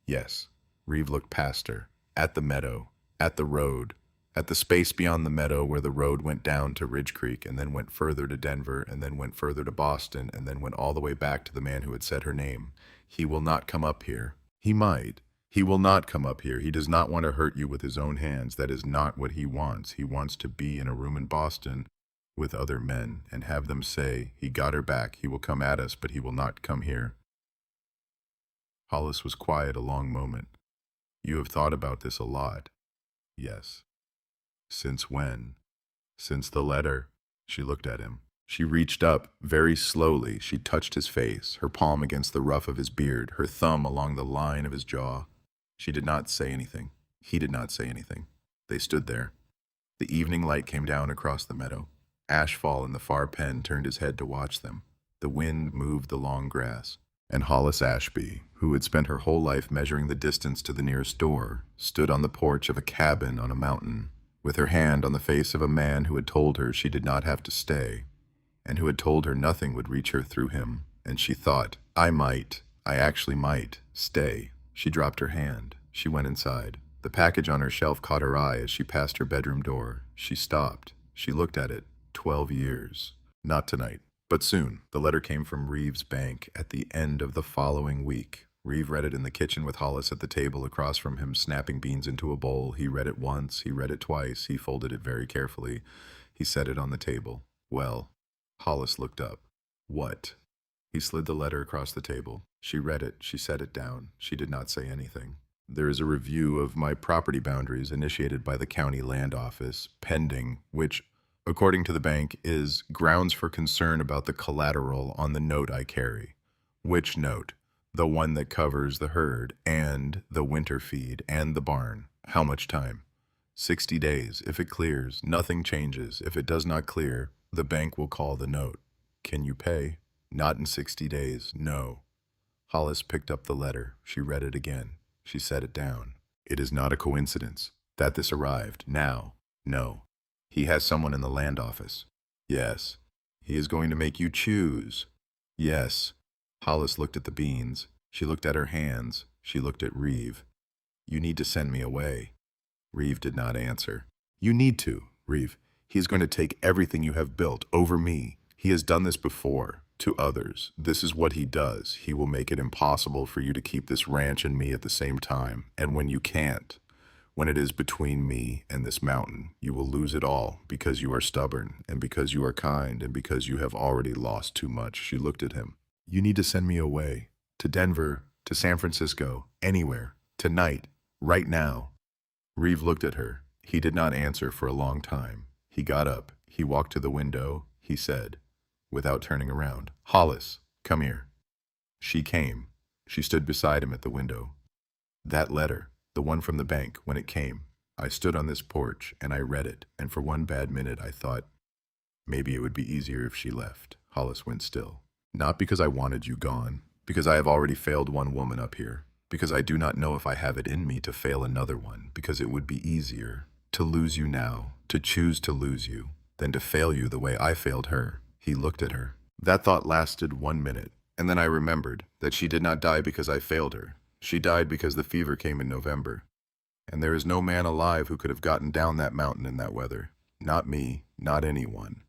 Yes. Reeve looked past her. At the meadow. At the road. At the space beyond the meadow where the road went down to Ridge Creek and then went further to Denver and then went further to Boston and then went all the way back to the man who had said her name. He will not come up here. He might. He will not come up here. He does not want to hurt you with his own hands. That is not what he wants. He wants to be in a room in Boston with other men and have them say, he got her back. He will come at us, but he will not come here. Hollis was quiet a long moment. You have thought about this a lot. Yes. Since when? Since the letter. She looked at him. She reached up, very slowly. She touched his face, her palm against the ruff of his beard, her thumb along the line of his jaw. She did not say anything. He did not say anything. They stood there. The evening light came down across the meadow. Ashfall in the far pen turned his head to watch them. The wind moved the long grass. And Hollis Ashby, who had spent her whole life measuring the distance to the nearest door, stood on the porch of a cabin on a mountain, with her hand on the face of a man who had told her she did not have to stay, and who had told her nothing would reach her through him. And she thought, I actually might, stay. She dropped her hand. She went inside. The package on her shelf caught her eye as she passed her bedroom door. She stopped. She looked at it. 12 years. Not tonight, but soon. The letter came from Reeve's bank at the end of the following week. Reeve read it in the kitchen with Hollis at the table across from him, snapping beans into a bowl. He read it once. He read it twice. He folded it very carefully. He set it on the table. Well, Hollis looked up. What? He slid the letter across the table. She read it. She set it down. She did not say anything. There is a review of my property boundaries initiated by the county land office, pending, which, according to the bank, is grounds for concern about the collateral on the note I carry. Which note? The one that covers the herd and the winter feed and the barn. How much time? 60 days. If it clears, nothing changes. If it does not clear, the bank will call the note. Can you pay? Not in 60 days, no. Hollis picked up the letter. She read it again. She set it down. It is not a coincidence that this arrived now. No. He has someone in the land office. Yes. He is going to make you choose. Yes. Hollis looked at the beans. She looked at her hands. She looked at Reeve. You need to send me away. Reeve did not answer. You need to, Reeve. He is going to take everything you have built over me. He has done this before. To others. This is what he does. He will make it impossible for you to keep this ranch and me at the same time. And when you can't, when it is between me and this mountain, you will lose it all because you are stubborn and because you are kind and because you have already lost too much. She looked at him. You need to send me away. To Denver, to San Francisco, anywhere. Tonight. Right now. Reeve looked at her. He did not answer for a long time. He got up. He walked to the window. He said, without turning around, Hollis, come here. She came. She stood beside him at the window. That letter, the one from the bank, when it came, I stood on this porch and I read it, and for one bad minute I thought, maybe it would be easier if she left. Hollis went still. Not because I wanted you gone, because I have already failed one woman up here, because I do not know if I have it in me to fail another one, because it would be easier to lose you now, to choose to lose you, than to fail you the way I failed her. He looked at her. That thought lasted 1 minute, and then I remembered that she did not die because I failed her. She died because the fever came in November. And there is no man alive who could have gotten down that mountain in that weather. Not me, not anyone.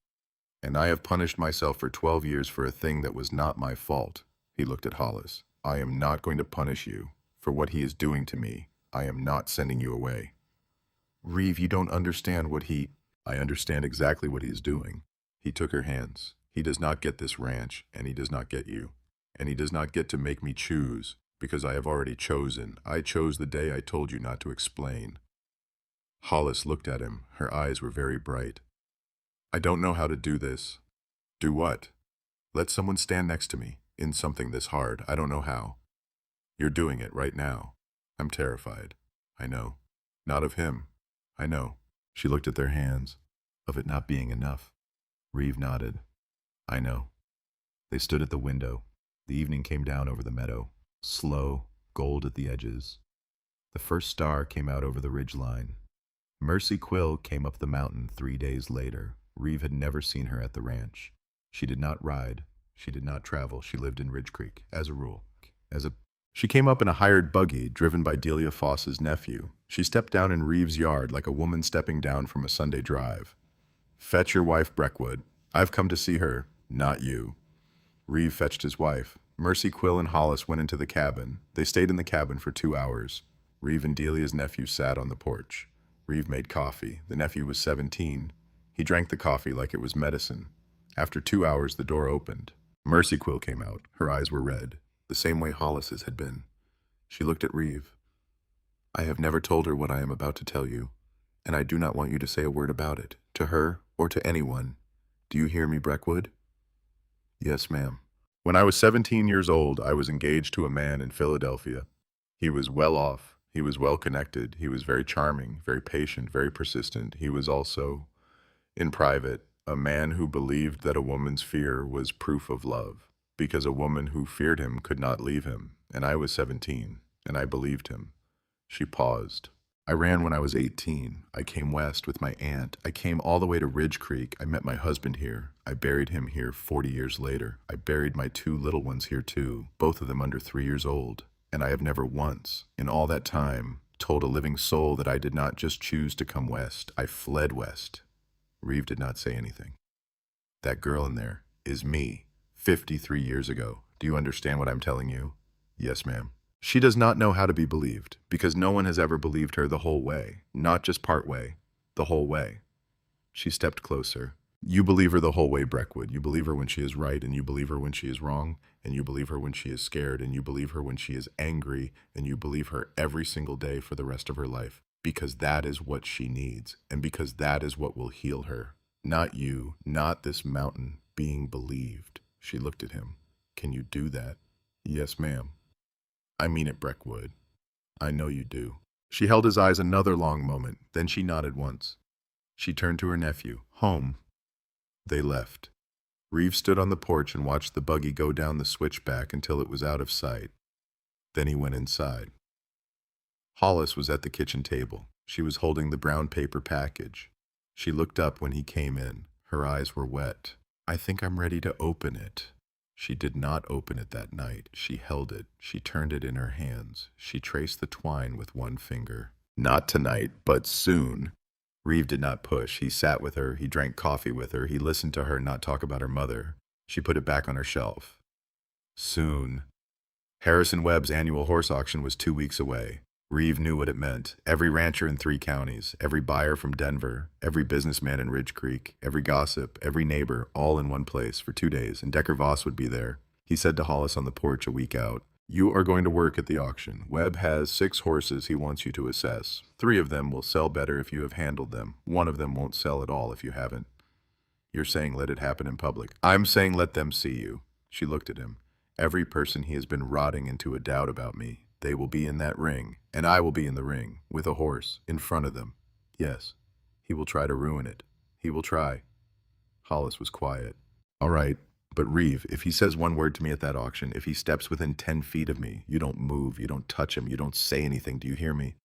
And I have punished myself for 12 years for a thing that was not my fault. He looked at Hollis. I am not going to punish you for what he is doing to me. I am not sending you away. Reeve, you don't understand what he... I understand exactly what he is doing. He took her hands. He does not get this ranch, and he does not get you. And he does not get to make me choose, because I have already chosen. I chose the day I told you not to explain. Hollis looked at him. Her eyes were very bright. I don't know how to do this. Do what? Let someone stand next to me in something this hard. I don't know how. You're doing it right now. I'm terrified. I know. Not of him. I know. She looked at their hands. Of it not being enough. Reeve nodded. I know. They stood at the window. The evening came down over the meadow. Slow, gold at the edges. The first star came out over the ridgeline. Mercy Quill came up the mountain 3 days later. Reeve had never seen her at the ranch. She did not ride. She did not travel. She lived in Ridge Creek, as a rule. She came up in a hired buggy driven by Delia Foss's nephew. She stepped down in Reeve's yard like a woman stepping down from a Sunday drive. Fetch your wife, Breckwood. I've come to see her, not you. Reeve fetched his wife. Mercy Quill and Hollis went into the cabin. They stayed in the cabin for 2 hours. Reeve and Delia's nephew sat on the porch. Reeve made coffee. The nephew was 17. He drank the coffee like it was medicine. After 2 hours, the door opened. Mercy Quill came out. Her eyes were red, the same way Hollis's had been. She looked at Reeve. I have never told her what I am about to tell you, and I do not want you to say a word about it, to her or to anyone. Do you hear me, Breckwood? Yes, ma'am. When I was 17 years old, I was engaged to a man in Philadelphia. He was well off. He was well connected. He was very charming, very patient, very persistent. He was also, in private, a man who believed that a woman's fear was proof of love, because a woman who feared him could not leave him, and I was 17, and I believed him. She paused. I ran when I was 18. I came west with my aunt. I came all the way to Ridge Creek. I met my husband here. I buried him here 40 years later. I buried my 2 little ones here too, both of them under 3 years old. And I have never once, in all that time, told a living soul that I did not just choose to come west. I fled west. Reeve did not say anything. That girl in there is me, 53 years ago. Do you understand what I'm telling you? Yes, ma'am. She does not know how to be believed, because no one has ever believed her the whole way, not just part way, the whole way. She stepped closer. You believe her the whole way, Breckwood. You believe her when she is right, and you believe her when she is wrong, and you believe her when she is scared, and you believe her when she is angry, and you believe her every single day for the rest of her life, because that is what she needs, and because that is what will heal her. Not you, not this mountain, being believed. She looked at him. Can you do that? Yes, ma'am. I mean it, Breckwood. I know you do. She held his eyes another long moment, then she nodded once. She turned to her nephew. Home. They left. Reeve stood on the porch and watched the buggy go down the switchback until it was out of sight. Then he went inside. Hollis was at the kitchen table. She was holding the brown paper package. She looked up when he came in. Her eyes were wet. I think I'm ready to open it. She did not open it that night. She held it. She turned it in her hands. She traced the twine with one finger. Not tonight, but soon. Reeve did not push. He sat with her. He drank coffee with her. He listened to her not talk about her mother. She put it back on her shelf. Soon. Heiress and Webb's annual horse auction was 2 weeks away. Reeve knew what it meant. Every rancher in 3 counties, every buyer from Denver, every businessman in Ridge Creek, every gossip, every neighbor, all in one place for 2 days, and Decker Voss would be there. He said to Hollis on the porch a week out, You are going to work at the auction. Webb has 6 horses he wants you to assess. 3 of them will sell better if you have handled them. 1 of them won't sell at all if you haven't. You're saying let it happen in public. I'm saying let them see you. She looked at him. Every person he has been rotting into a doubt about me. They will be in that ring, and I will be in the ring, with a horse, in front of them. Yes, he will try to ruin it. He will try. Hollis was quiet. All right, but Reeve, if he says 1 word to me at that auction, if he steps within 10 feet of me, you don't move, you don't touch him, you don't say anything, do you hear me?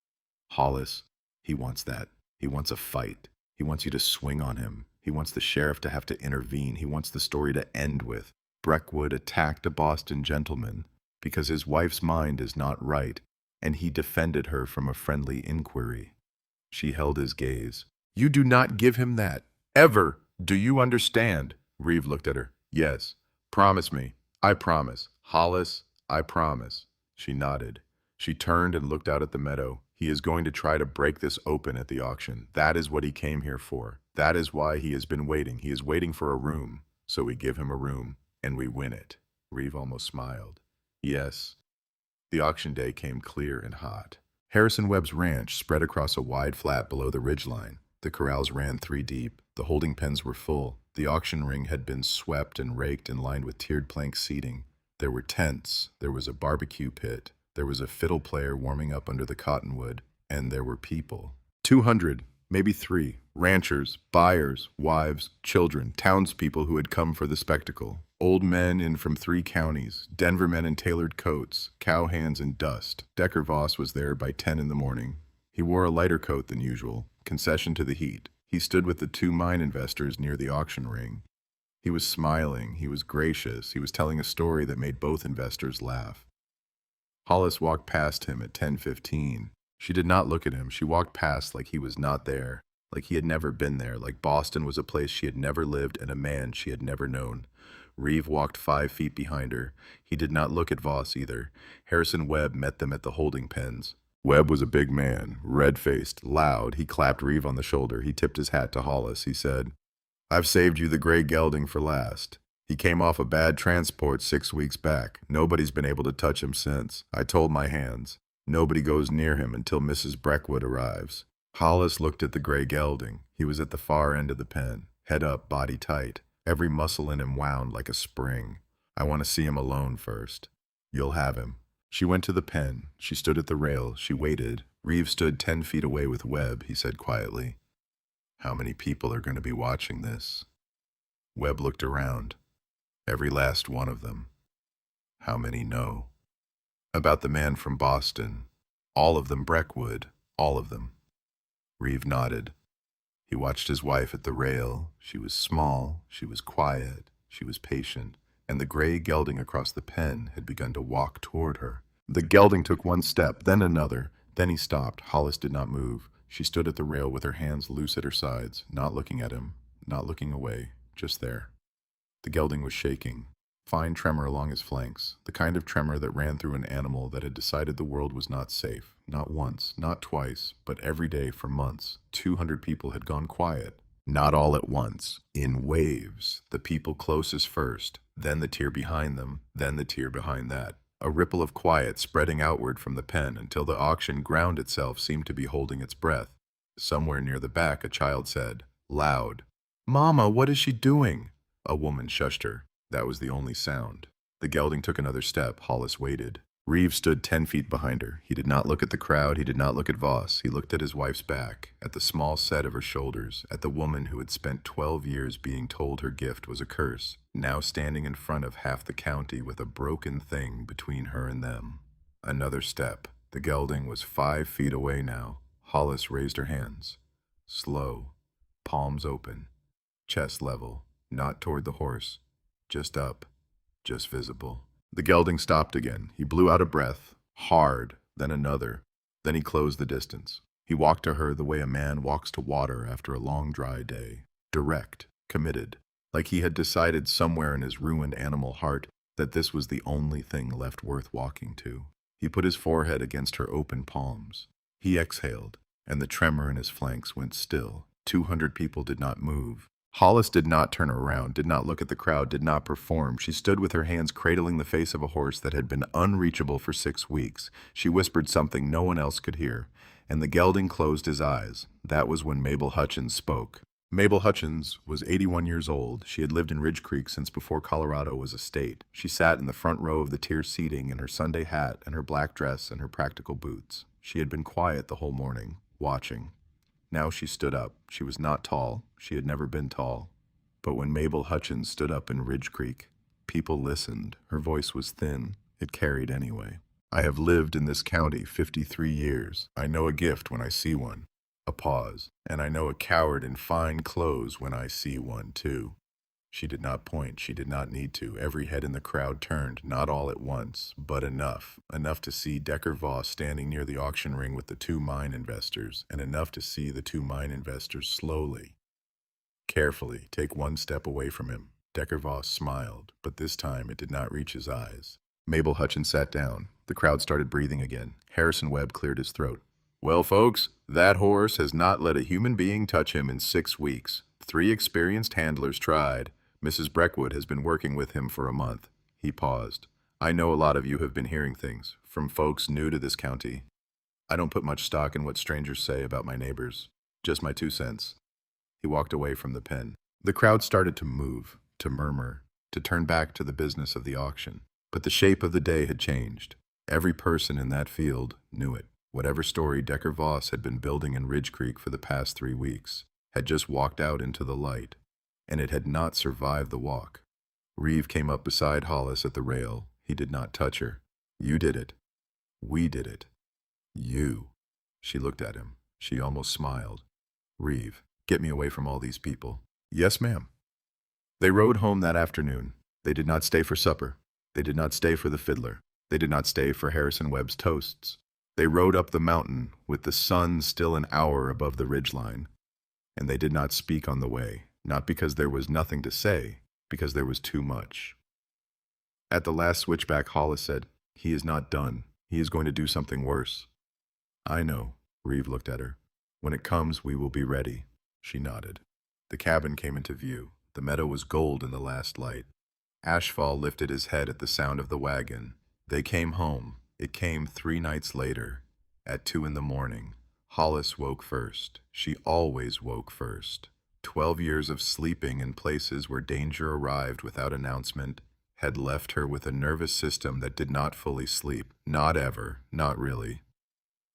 Hollis, he wants that. He wants a fight. He wants you to swing on him. He wants the sheriff to have to intervene. He wants the story to end with Breckwood attacked a Boston gentleman because his wife's mind is not right, and he defended her from a friendly inquiry. She held his gaze. You do not give him that. Ever. Do you understand? Reeve looked at her. Yes. Promise me. I promise. Hollis, I promise. She nodded. She turned and looked out at the meadow. He is going to try to break this open at the auction. That is what he came here for. That is why he has been waiting. He is waiting for a room. So we give him a room, and we win it. Reeve almost smiled. Yes. The auction day came clear and hot. Harrison Webb's ranch spread across a wide flat below the ridgeline. The corrals ran 3 deep. The holding pens were full. The auction ring had been swept and raked and lined with tiered plank seating. There were tents. There was a barbecue pit. There was a fiddle player warming up under the cottonwood. And there were people. 200, maybe 3. Ranchers, buyers, wives, children, townspeople who had come for the spectacle. Old men in from 3 counties, Denver men in tailored coats, cowhands in dust. Decker Voss was there by 10 in the morning. He wore a lighter coat than usual, concession to the heat. He stood with the 2 mine investors near the auction ring. He was smiling, he was gracious, he was telling a story that made both investors laugh. Hollis walked past him at 10:15. She did not look at him. She walked past like he was not there, like he had never been there, like Boston was a place she had never lived and a man she had never known. Reeve walked 5 feet behind her. He did not look at Voss either. Harrison Webb met them at the holding pens. Webb was a big man, red-faced, loud. He clapped Reeve on the shoulder. He tipped his hat to Hollis. He said, "I've saved you the gray gelding for last. He came off a bad transport 6 weeks back. Nobody's been able to touch him since. I told my hands. Nobody goes near him until Mrs. Breckwood arrives." Hollis looked at the gray gelding. He was at the far end of the pen, head up, body tight. Every muscle in him wound like a spring. "I want to see him alone first." "You'll have him." She went to the pen. She stood at the rail. She waited. Reeve stood 10 feet away with Webb. He said quietly, "How many people are going to be watching this?" Webb looked around. "Every last one of them." "How many know?" "About the man from Boston. All of them Breckwood. All of them." Reeve nodded. He watched his wife at the rail. She was small. She was quiet. She was patient. And the gray gelding across the pen had begun to walk toward her. The gelding took 1 step, then another. Then he stopped. Hollis did not move. She stood at the rail with her hands loose at her sides, not looking at him, not looking away, just there. The gelding was shaking. Fine tremor along his flanks, the kind of tremor that ran through an animal that had decided the world was not safe. Not once, not twice, but every day for months. 200 people had gone quiet. Not all at once, in waves. The people closest first, then the tier behind them, then the tier behind that. A ripple of quiet spreading outward from the pen until the auction ground itself seemed to be holding its breath. Somewhere near the back, a child said, loud, "Mama, what is she doing?" A woman shushed her. That was the only sound. The gelding took another step. Hollis waited. Reeve stood 10 feet behind her. He did not look at the crowd. He did not look at Voss. He looked at his wife's back, at the small set of her shoulders, at the woman who had spent 12 years being told her gift was a curse, now standing in front of half the county with a broken thing between her and them. Another step. The gelding was 5 feet away now. Hollis raised her hands. Slow. Palms open. Chest level. Not toward the horse. Just up. Just visible. The gelding stopped again. He blew out a breath, hard, then another. Then he closed the distance. He walked to her the way a man walks to water after a long dry day. Direct, committed, like he had decided somewhere in his ruined animal heart that this was the only thing left worth walking to. He put his forehead against her open palms. He exhaled, and the tremor in his flanks went still. 200 people did not move. Hollis did not turn around, did not look at the crowd, did not perform. She stood with her hands cradling the face of a horse that had been unreachable for 6 weeks. She whispered something no one else could hear, and the gelding closed his eyes. That was when Mabel Hutchins spoke. Mabel Hutchins was 81 years old. She had lived in Ridge Creek since before Colorado was a state. She sat in the front row of the tier seating in her Sunday hat and her black dress and her practical boots. She had been quiet the whole morning, watching. Now she stood up. She was not tall. She had never been tall. But when Mabel Hutchins stood up in Ridge Creek, people listened. Her voice was thin. It carried anyway. "I have lived in this county 53 years. I know a gift when I see one." A pause. "And I know a coward in fine clothes when I see one, too." She did not point. She did not need to. Every head in the crowd turned, not all at once, but enough. Enough to see Decker Voss standing near the auction ring with the 2 mine investors, and enough to see the 2 mine investors slowly, carefully, take 1 step away from him. Decker Voss smiled, but this time it did not reach his eyes. Mabel Hutchins sat down. The crowd started breathing again. Harrison Webb cleared his throat. "Well, folks, that horse has not let a human being touch him in 6 weeks. 3 experienced handlers tried. Mrs. Breckwood has been working with him for a month." He paused. "I know a lot of you have been hearing things from folks new to this county. I don't put much stock in what strangers say about my neighbors. Just my 2 cents. He walked away from the pen. The crowd started to move, to murmur, to turn back to the business of the auction. But the shape of the day had changed. Every person in that field knew it. Whatever story Decker Voss had been building in Ridge Creek for the past 3 weeks had just walked out into the light, and it had not survived the walk. Reeve came up beside Hollis at the rail. He did not touch her. You did it. We did it. You. She looked at him. She almost smiled. Reeve, get me away from all these people. Yes, ma'am. They rode home that afternoon. They did not stay for supper. They did not stay for the fiddler. They did not stay for Harrison Webb's toasts. They rode up the mountain with the sun still an hour above the ridgeline. And they did not speak on the way, not because there was nothing to say, because there was too much. At the last switchback, Hollis said, "He is not done. He is going to do something worse." "I know." Reeve looked at her. "When it comes, we will be ready." She nodded. The cabin came into view. The meadow was gold in the last light. Ashfall lifted his head at the sound of the wagon. They came home. It came 3 nights later, at 2 in the morning. Hollis woke first. She always woke first. 12 years of sleeping in places where danger arrived without announcement had left her with a nervous system that did not fully sleep. Not ever. Not really.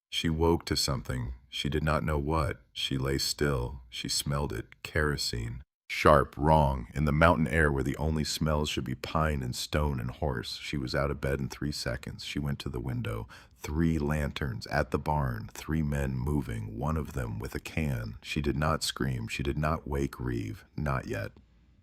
She woke to something. She did not know what. She lay still. She smelled it. Kerosene. Sharp, wrong, in the mountain air where the only smells should be pine and stone and horse. She was out of bed in 3 seconds. She went to the window. 3 lanterns at the barn. 3 men moving, one of them with a can. She did not scream. She did not wake Reeve. Not yet.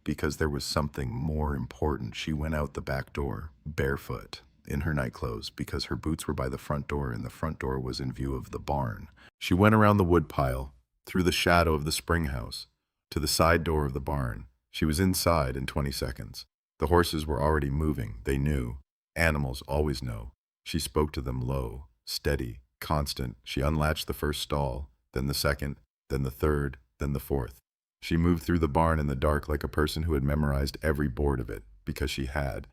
Because there was something more important. She went out the back door, barefoot, in her nightclothes, because her boots were by the front door and the front door was in view of the barn. She went around the woodpile, through the shadow of the spring house, to the side door of the barn. She was inside in 20 seconds. The horses were already moving. They knew. Animals always know. She spoke to them low, steady, constant. She unlatched the first stall, then the second, then the third, then the fourth. She moved through the barn in the dark like a person who had memorized every board of it, because she had.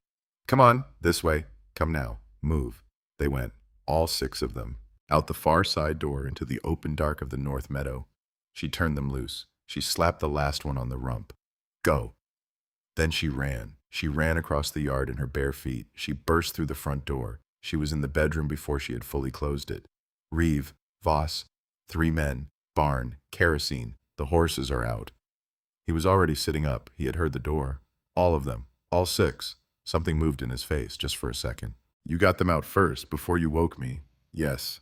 "Come on, this way. Come now. Move." They went, all 6 of them, out the far side door into the open dark of the north meadow. She turned them loose. She slapped the last one on the rump. "Go." Then she ran. She ran across the yard in her bare feet. She burst through the front door. She was in the bedroom before she had fully closed it. Reeve, Voss, 3 men, barn, kerosene. The horses are out. He was already sitting up. He had heard the door. All of them. All 6. Something moved in his face, just for a second. "You got them out first, before you woke me." "Yes."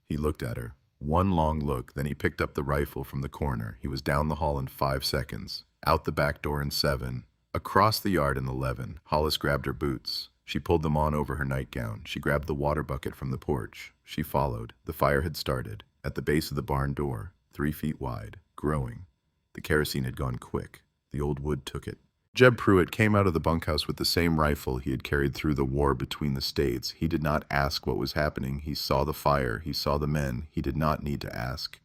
He looked at her. One long look, then he picked up the rifle from the corner. He was down the hall in 5 seconds. Out the back door in 7. Across the yard in 11. Hollis grabbed her boots. She pulled them on over her nightgown. She grabbed the water bucket from the porch. She followed. The fire had started. At the base of the barn door, 3 feet wide, growing. The kerosene had gone quick. The old wood took it. Jeb Pruitt came out of the bunkhouse with the same rifle he had carried through the war between the states. He did not ask what was happening. He saw the fire. He saw the men. He did not need to ask.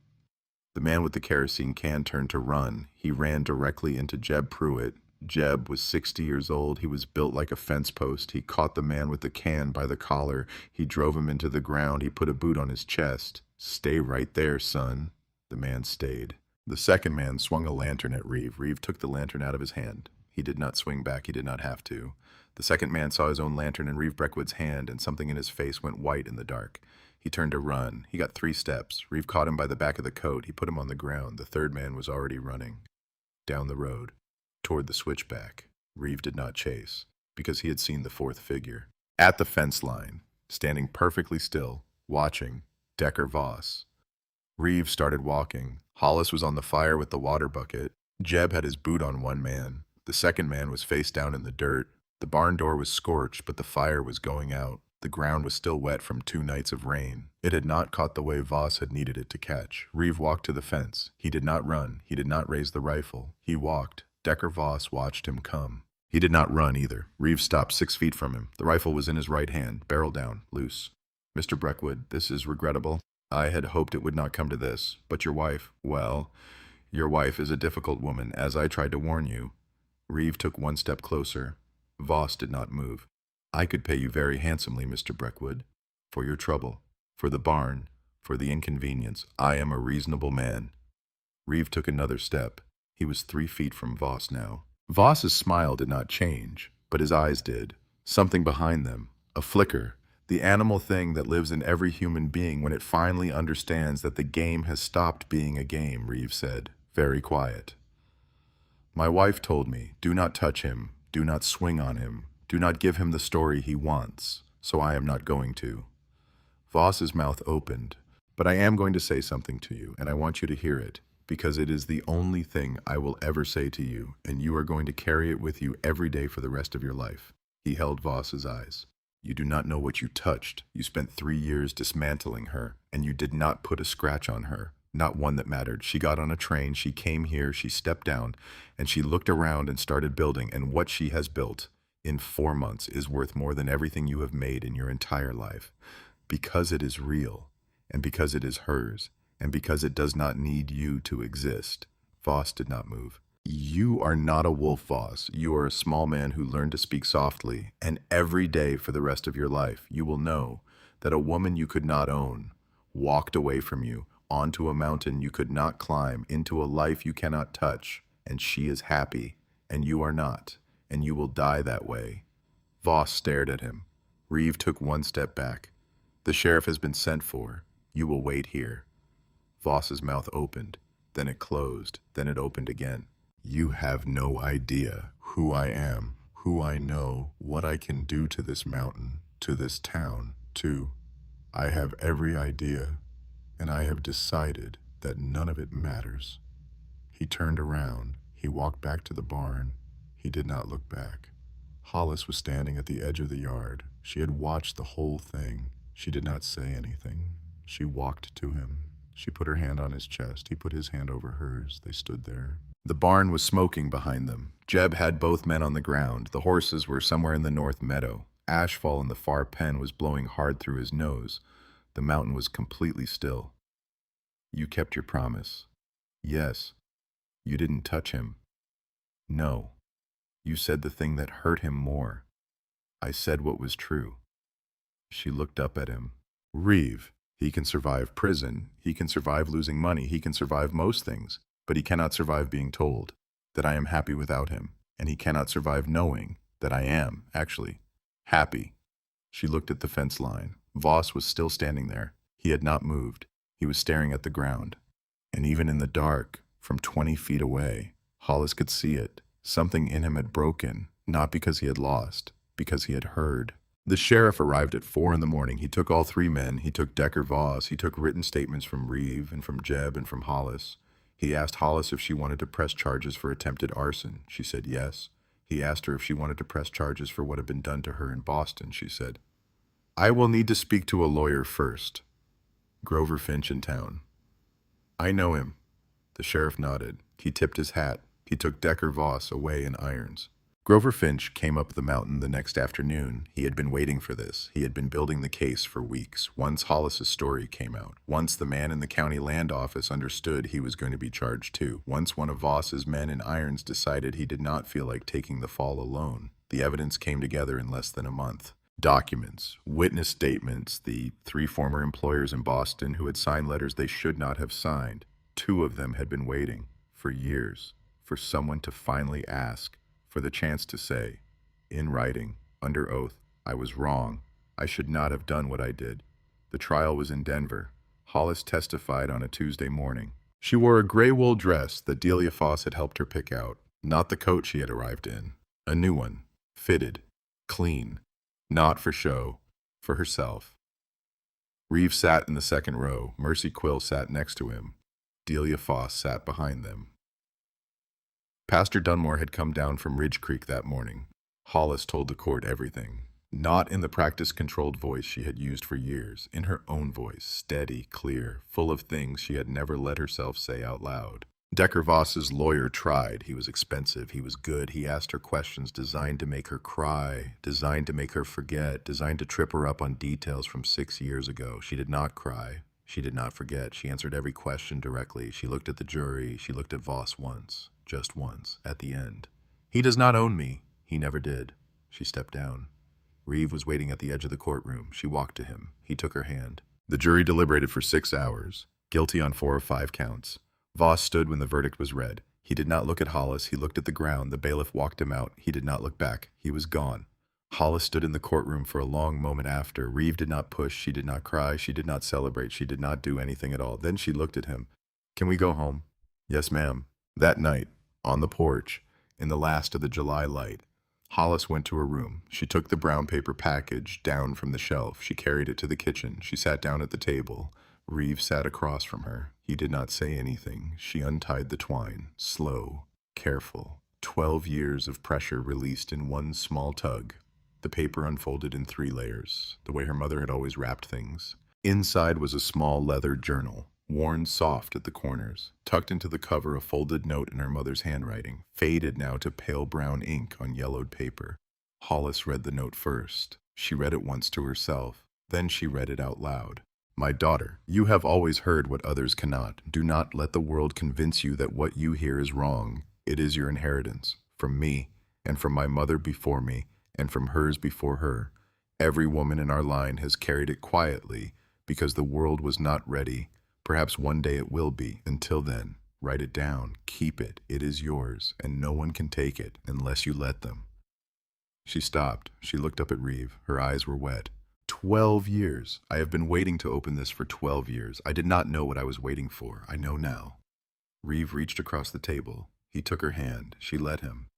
The man with the kerosene can turned to run. He ran directly into Jeb Pruitt. Jeb was 60 years old. He was built like a fence post. He caught the man with the can by the collar. He drove him into the ground. He put a boot on his chest. "Stay right there, son." The man stayed. The second man swung a lantern at Reeve. Reeve took the lantern out of his hand. He did not swing back. He did not have to. The second man saw his own lantern in Reeve Breckwood's hand, and something in his face went white in the dark. He turned to run. He got 3 steps. Reeve caught him by the back of the coat. He put him on the ground. The third man was already running. Down the road. Toward the switchback. Reeve did not chase, because he had seen the 4th figure. At the fence line, standing perfectly still, watching, Decker Voss. Reeve started walking. Hollis was on the fire with the water bucket. Jeb had his boot on one man. The second man was face down in the dirt. The barn door was scorched, but the fire was going out. The ground was still wet from 2 nights of rain. It had not caught the way Voss had needed it to catch. Reeve walked to the fence. He did not run. He did not raise the rifle. He walked. Decker Voss watched him come. He did not run either. Reeve stopped 6 feet from him. The rifle was in his right hand, barrel down, loose. "Mr. Breckwood, this is regrettable. I had hoped it would not come to this. But your wife, well, your wife is a difficult woman, as I tried to warn you." Reeve took 1 step closer. Voss did not move. "I could pay you very handsomely, Mr. Breckwood, for your trouble, for the barn, For the inconvenience, I am a reasonable man. Reeve took another step. He was 3 feet from Voss now. Voss's smile did not change, but his eyes did. Something behind them, a flicker, the animal thing that lives in every human being when it finally understands that the game has stopped being a game, Reeve said, very quiet. My wife told me, do not touch him, do not swing on him, do not give him the story he wants, so I am not going to. Voss's mouth opened. But I am going to say something to you, and I want you to hear it, because it is the only thing I will ever say to you, and you are going to carry it with you every day for the rest of your life. He held Voss's eyes. You do not know what you touched. You spent 3 years dismantling her, and you did not put a scratch on her, not one that mattered. She got on a train, she came here, she stepped down, and she looked around and started building, and what she has built in 4 months is worth more than everything you have made in your entire life, because it is real. And because it is hers, and because it does not need you to exist. Voss did not move. You are not a wolf, Voss. You are a small man who learned to speak softly, and every day for the rest of your life you will know that a woman you could not own walked away from you onto a mountain you could not climb, into a life you cannot touch, and she is happy, and you are not, and you will die that way. Voss stared at him. Reeve took 1 step back. The sheriff has been sent for. You will wait here. Voss's mouth opened, then it closed, then it opened again. You have no idea who I am, who I know, what I can do to this mountain, to this town, to... I have every idea, and I have decided that none of it matters. He turned around. He walked back to the barn. He did not look back. Hollis was standing at the edge of the yard. She had watched the whole thing. She did not say anything. She walked to him. She put her hand on his chest. He put his hand over hers. They stood there. The barn was smoking behind them. Jeb had both men on the ground. The horses were somewhere in the north meadow. Ashfall in the far pen was blowing hard through his nose. The mountain was completely still. You kept your promise. Yes. You didn't touch him. No. You said the thing that hurt him more. I said what was true. She looked up at him. Reeve. He can survive prison, he can survive losing money, he can survive most things, but he cannot survive being told that I am happy without him, and he cannot survive knowing that I am, actually, happy. She looked at the fence line. Voss was still standing there. He had not moved. He was staring at the ground. And even in the dark, from 20 feet away, Hollis could see it. Something in him had broken, not because he had lost, because he had heard. The sheriff arrived at 4 in the morning. He took all 3 men. He took Decker Voss. He took written statements from Reeve and from Jeb and from Hollis. He asked Hollis if she wanted to press charges for attempted arson. She said yes. He asked her if she wanted to press charges for what had been done to her in Boston. She said, I will need to speak to a lawyer first. Grover Finch in town. I know him. The sheriff nodded. He tipped his hat. He took Decker Voss away in irons. Grover Finch came up the mountain the next afternoon. He had been waiting for this. He had been building the case for weeks. Once Hollis's story came out. Once the man in the county land office understood he was going to be charged too. Once one of Voss's men in irons decided he did not feel like taking the fall alone. The evidence came together in less than a month. Documents, witness statements, the 3 former employers in Boston who had signed letters they should not have signed. 2 of them had been waiting for years for someone to finally ask, for the chance to say, in writing, under oath, I was wrong. I should not have done what I did. The trial was in Denver. Hollis testified on a Tuesday morning. She wore a gray wool dress that Delia Foss had helped her pick out, not the coat she had arrived in. A new one, fitted, clean, not for show, for herself. Reeve sat in the second row. Mercy Quill sat next to him. Delia Foss sat behind them. Pastor Dunmore had come down from Ridge Creek that morning. Hollis told the court everything, not in the practice-controlled voice she had used for years, in her own voice, steady, clear, full of things she had never let herself say out loud. Decker Voss's lawyer tried. He was expensive. He was good. He asked her questions designed to make her cry, designed to make her forget, designed to trip her up on details from 6 years ago. She did not cry. She did not forget. She answered every question directly. She looked at the jury. She looked at Voss once. Just once, at the end. He does not own me. He never did. She stepped down. Reeve was waiting at the edge of the courtroom. She walked to him. He took her hand. The jury deliberated for 6 hours, guilty on 4 of 5 counts. Voss stood when the verdict was read. He did not look at Hollis, he looked at the ground. The bailiff walked him out. He did not look back. He was gone. Hollis stood in the courtroom for a long moment after. Reeve did not push, she did not cry, she did not celebrate, she did not do anything at all. Then she looked at him. "Can we go home?" "Yes, ma'am." That night, on the porch, in the last of the July light, Hollis went to her room. She took the brown paper package down from the shelf. She carried it to the kitchen. She sat down at the table. Reeve sat across from her. He did not say anything. She untied the twine. Slow, careful. 12 years of pressure released in one small tug. The paper unfolded in 3 layers, the way her mother had always wrapped things. Inside was a small leather journal, worn soft at the corners. Tucked into the cover, a folded note in her mother's handwriting, faded now to pale brown ink on yellowed paper. Hollis read the note first. She read it once to herself. Then she read it out loud. "My daughter, you have always heard what others cannot. Do not let the world convince you that what you hear is wrong. It is your inheritance, from me, and from my mother before me, and from hers before her. Every woman in our line has carried it quietly, because the world was not ready. Perhaps one day it will be. Until then, write it down, keep it. It is yours, and no one can take it unless you let them." She stopped. She looked up at Reeve. Her eyes were wet. 12 years. I have been waiting to open this for 12 years. I did not know what I was waiting for. I know now. Reeve reached across the table. He took her hand. She let him.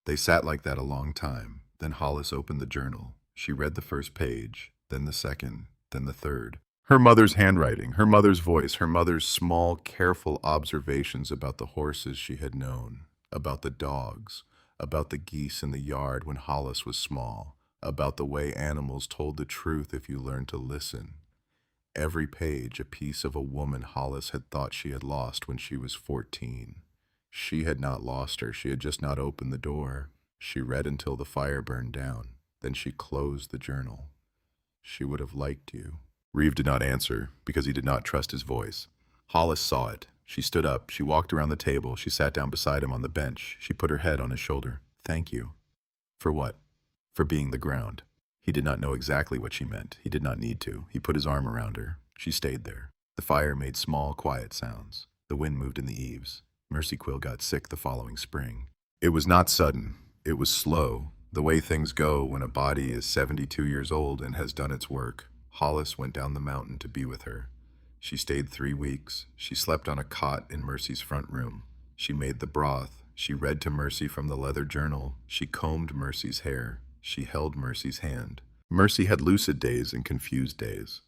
They sat like that a long time. Then Hollis opened the journal. She read the first page, then the second, then the third. Her mother's handwriting, her mother's voice, her mother's small, careful observations about the horses she had known, about the dogs, about the geese in the yard when Hollis was small, about the way animals told the truth if you learned to listen. Every page a piece of a woman Hollis had thought she had lost when she was 14. She had not lost her, she had just not opened the door. She read until the fire burned down. Then she closed the journal. "She would have liked you." Reeve did not answer, because he did not trust his voice. Hollis saw it. She stood up. She walked around the table. She sat down beside him on the bench. She put her head on his shoulder. "Thank you." "For what?" "For being the ground." He did not know exactly what she meant. He did not need to. He put his arm around her. She stayed there. The fire made small, quiet sounds. The wind moved in the eaves. Mercy Quill got sick the following spring. It was not sudden. It was slow, the way things go when a body is 72 years old and has done its work. Hollis went down the mountain to be with her. She stayed 3 weeks. She slept on a cot in Mercy's front room. She made the broth. She read to Mercy from the leather journal. She combed Mercy's hair. She held Mercy's hand. Mercy had lucid days and confused days.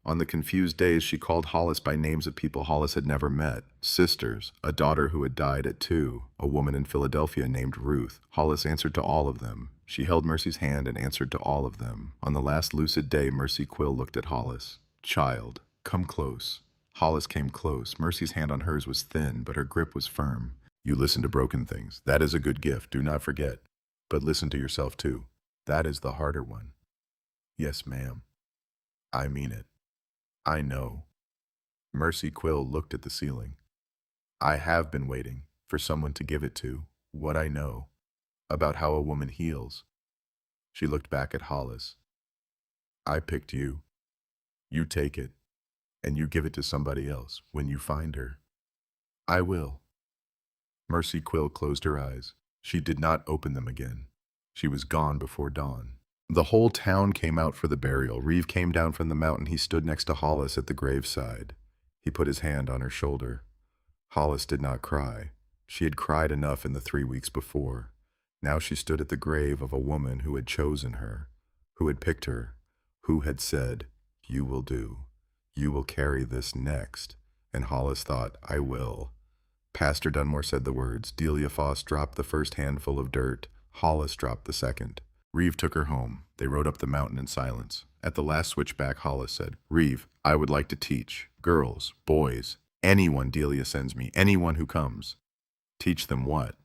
On the confused days, she called Hollis by names of people Hollis had never met. Sisters, a daughter who had died at 2, a woman in Philadelphia named Ruth. Hollis answered to all of them. She held Mercy's hand and answered to all of them. On the last lucid day, Mercy Quill looked at Hollis. "Child, come close." Hollis came close. Mercy's hand on hers was thin, but her grip was firm. "You listen to broken things. That is a good gift, do not forget. But listen to yourself too. That is the harder one." "Yes, ma'am." "I mean it. I know." Mercy Quill looked at the ceiling. "I have been waiting for someone to give it to, what I know, about how a woman heals." She looked back at Hollis. "I picked you. You take it, and you give it to somebody else when you find her." "I will." Mercy Quill closed her eyes. She did not open them again. She was gone before dawn. The whole town came out for the burial. Reeve came down from the mountain. He stood next to Hollis at the graveside. He put his hand on her shoulder. Hollis did not cry. She had cried enough in the 3 weeks before. Now she stood at the grave of a woman who had chosen her, who had picked her, who had said, "You will do. You will carry this next." And Hollis thought, "I will." Pastor Dunmore said the words. Delia Foss dropped the first handful of dirt. Hollis dropped the second. Reeve took her home. They rode up the mountain in silence. At the last switchback, Hollis said, "Reeve, I would like to teach. Girls, boys, anyone Delia sends me, anyone who comes." "Teach them what?"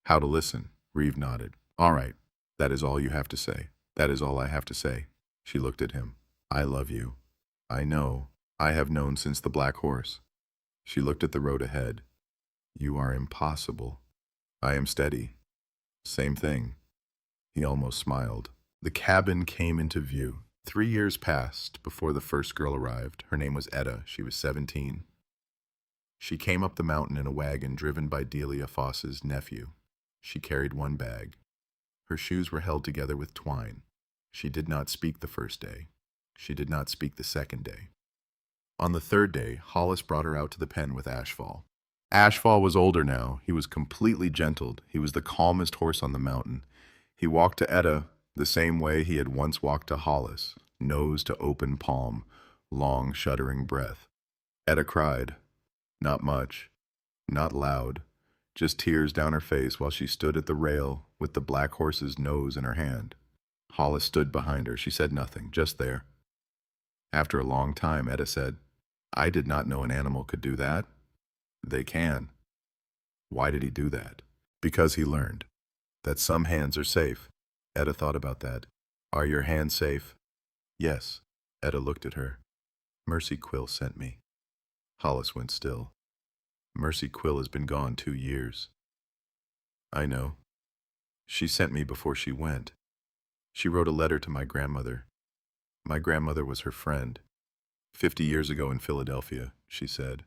"How to listen." Reeve nodded. "All right. That is all you have to say." "That is all I have to say." She looked at him. "I love you." "I know. I have known since the Black Horse." She looked at the road ahead. "You are impossible." "I am steady." "Same thing." He almost smiled. The cabin came into view. 3 years passed before the first girl arrived. Her name was Etta. She was 17. She came up the mountain in a wagon driven by Delia Foss's nephew. She carried one bag. Her shoes were held together with twine. She did not speak the first day. She did not speak the second day. On the third day, Hollis brought her out to the pen with Ashfall. Ashfall was older now. He was completely gentled. He was the calmest horse on the mountain. He walked to Etta the same way he had once walked to Hollis, nose to open palm, long, shuddering breath. Etta cried. Not much, not loud, just tears down her face while she stood at the rail with the black horse's nose in her hand. Hollis stood behind her. She said nothing, just there. After a long time, Etta said, I did not know an animal could do that. They can. Why did he do that? Because he learned that some hands are safe. Etta thought about that. Are your hands safe? Yes. Etta looked at her. Mercy Quill sent me. Hollis went still. Mercy Quill has been gone 2 years. I know. She sent me before she went. She wrote a letter to my grandmother. My grandmother was her friend. 50 years ago in Philadelphia, she said.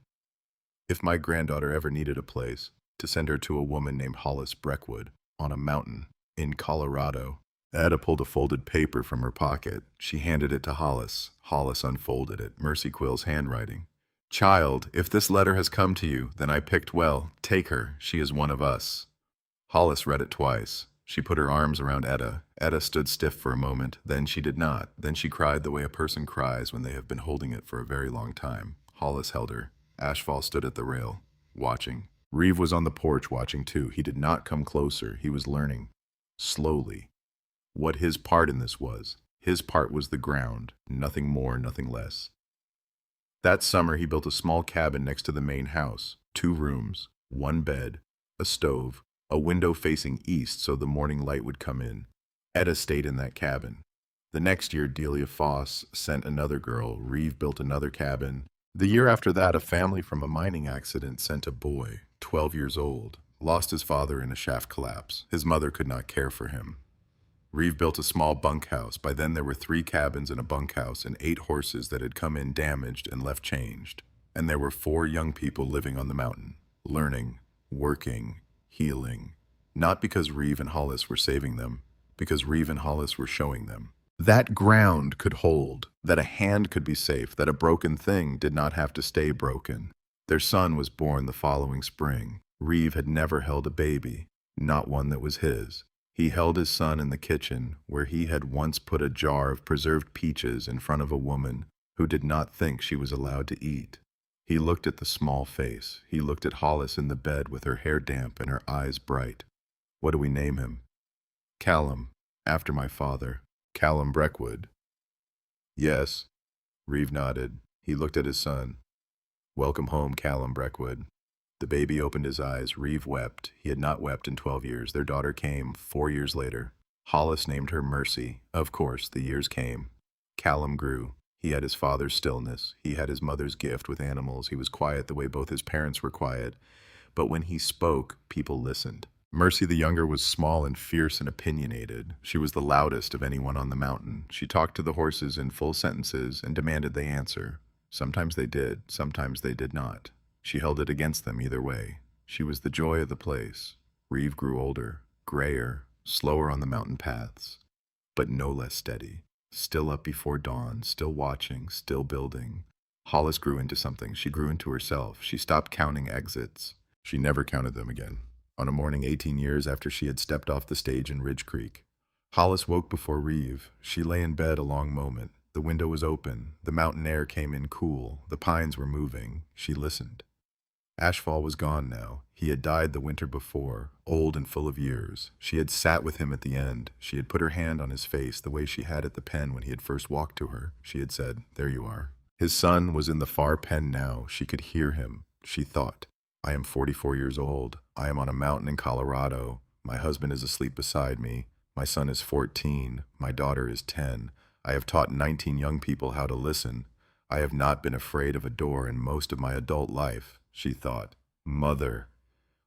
If my granddaughter ever needed a place, to send her to a woman named Hollis Breckwood on a mountain in Colorado. Etta pulled a folded paper from her pocket. She handed it to Hollis. Hollis unfolded it, Mercy Quill's handwriting. Child, if this letter has come to you, then I picked well. Take her. She is one of us. Hollis read it twice. She put her arms around Etta. Etta stood stiff for a moment. Then she did not. Then she cried the way a person cries when they have been holding it for a very long time. Hollis held her. Ashfall stood at the rail, watching. Reeve was on the porch watching too. He did not come closer. He was learning, slowly, what his part in this was. His part was the ground, nothing more, nothing less. That summer, he built a small cabin next to the main house, 2 rooms, 1 bed, a stove, a window facing east so the morning light would come in. Etta stayed in that cabin. The next year, Delia Foss sent another girl. Reeve built another cabin. The year after that, a family from a mining accident sent a boy, 12 years old, lost his father in a shaft collapse. His mother could not care for him. Reeve built a small bunkhouse. By then there were 3 cabins and a bunkhouse and 8 horses that had come in damaged and left changed. And there were 4 young people living on the mountain, learning, working, healing. Not because Reeve and Hollis were saving them, because Reeve and Hollis were showing them. That ground could hold, that a hand could be safe, that a broken thing did not have to stay broken. Their son was born the following spring. Reeve had never held a baby, not one that was his. He held his son in the kitchen, where he had once put a jar of preserved peaches in front of a woman who did not think she was allowed to eat. He looked at the small face. He looked at Hollis in the bed with her hair damp and her eyes bright. What do we name him? Callum, after my father. Callum Breckwood. Yes. Reeve nodded. He looked at his son. Welcome home, Callum Breckwood. The baby opened his eyes. Reeve wept. He had not wept in 12 years. Their daughter came 4 years later. Hollis named her Mercy. Of course, the years came. Callum grew. He had his father's stillness. He had his mother's gift with animals. He was quiet the way both his parents were quiet. But when he spoke, people listened. Mercy the younger was small and fierce and opinionated. She was the loudest of anyone on the mountain. She talked to the horses in full sentences and demanded they answer. Sometimes they did, sometimes they did not. She held it against them either way. She was the joy of the place. Reeve grew older, grayer, slower on the mountain paths, but no less steady. Still up before dawn, still watching, still building. Hollis grew into something. She grew into herself. She stopped counting exits. She never counted them again. On a morning 18 years after she had stepped off the stage in Ridge Creek, Hollis woke before Reeve. She lay in bed a long moment. The window was open. The mountain air came in cool. The pines were moving. She listened. Ashfall was gone now. He had died the winter before, old and full of years. She had sat with him at the end. She had put her hand on his face the way she had at the pen when he had first walked to her. She had said, "There you are." His son was in the far pen now. She could hear him. She thought, I am 44 years old. I am on a mountain in Colorado. My husband is asleep beside me. My son is 14. My daughter is 10. I have taught 19 young people how to listen. I have not been afraid of a door in most of my adult life. She thought, Mother,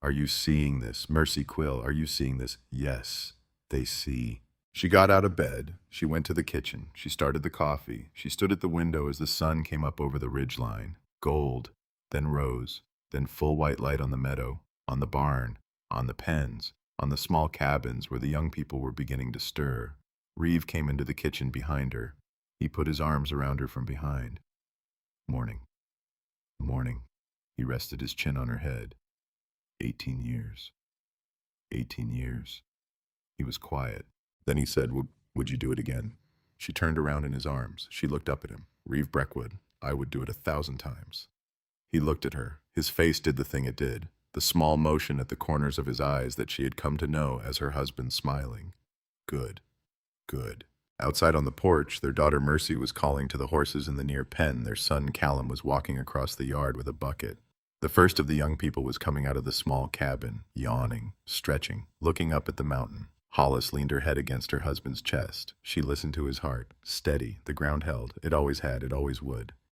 are you seeing this? Mercy Quill, are you seeing this? Yes, they see. She got out of bed. She went to the kitchen. She started the coffee. She stood at the window as the sun came up over the ridgeline. Gold, then rose, then full white light on the meadow, on the barn, on the pens, on the small cabins where the young people were beginning to stir. Reeve came into the kitchen behind her. He put his arms around her from behind. Morning. Morning. He rested his chin on her head. 18 years. 18 years. He was quiet. Then he said, would you do it again? She turned around in his arms. She looked up at him. Reeve Breckwood, I would do it 1,000 times. He looked at her. His face did the thing it did, the small motion at the corners of his eyes that she had come to know as her husband smiling. Good. Good. Outside on the porch, their daughter Mercy was calling to the horses in the near pen. Their son Callum was walking across the yard with a bucket. The first of the young people was coming out of the small cabin, yawning, stretching, looking up at the mountain. Hollis leaned her head against her husband's chest. She listened to his heart. Steady, the ground held. It always had, it always would.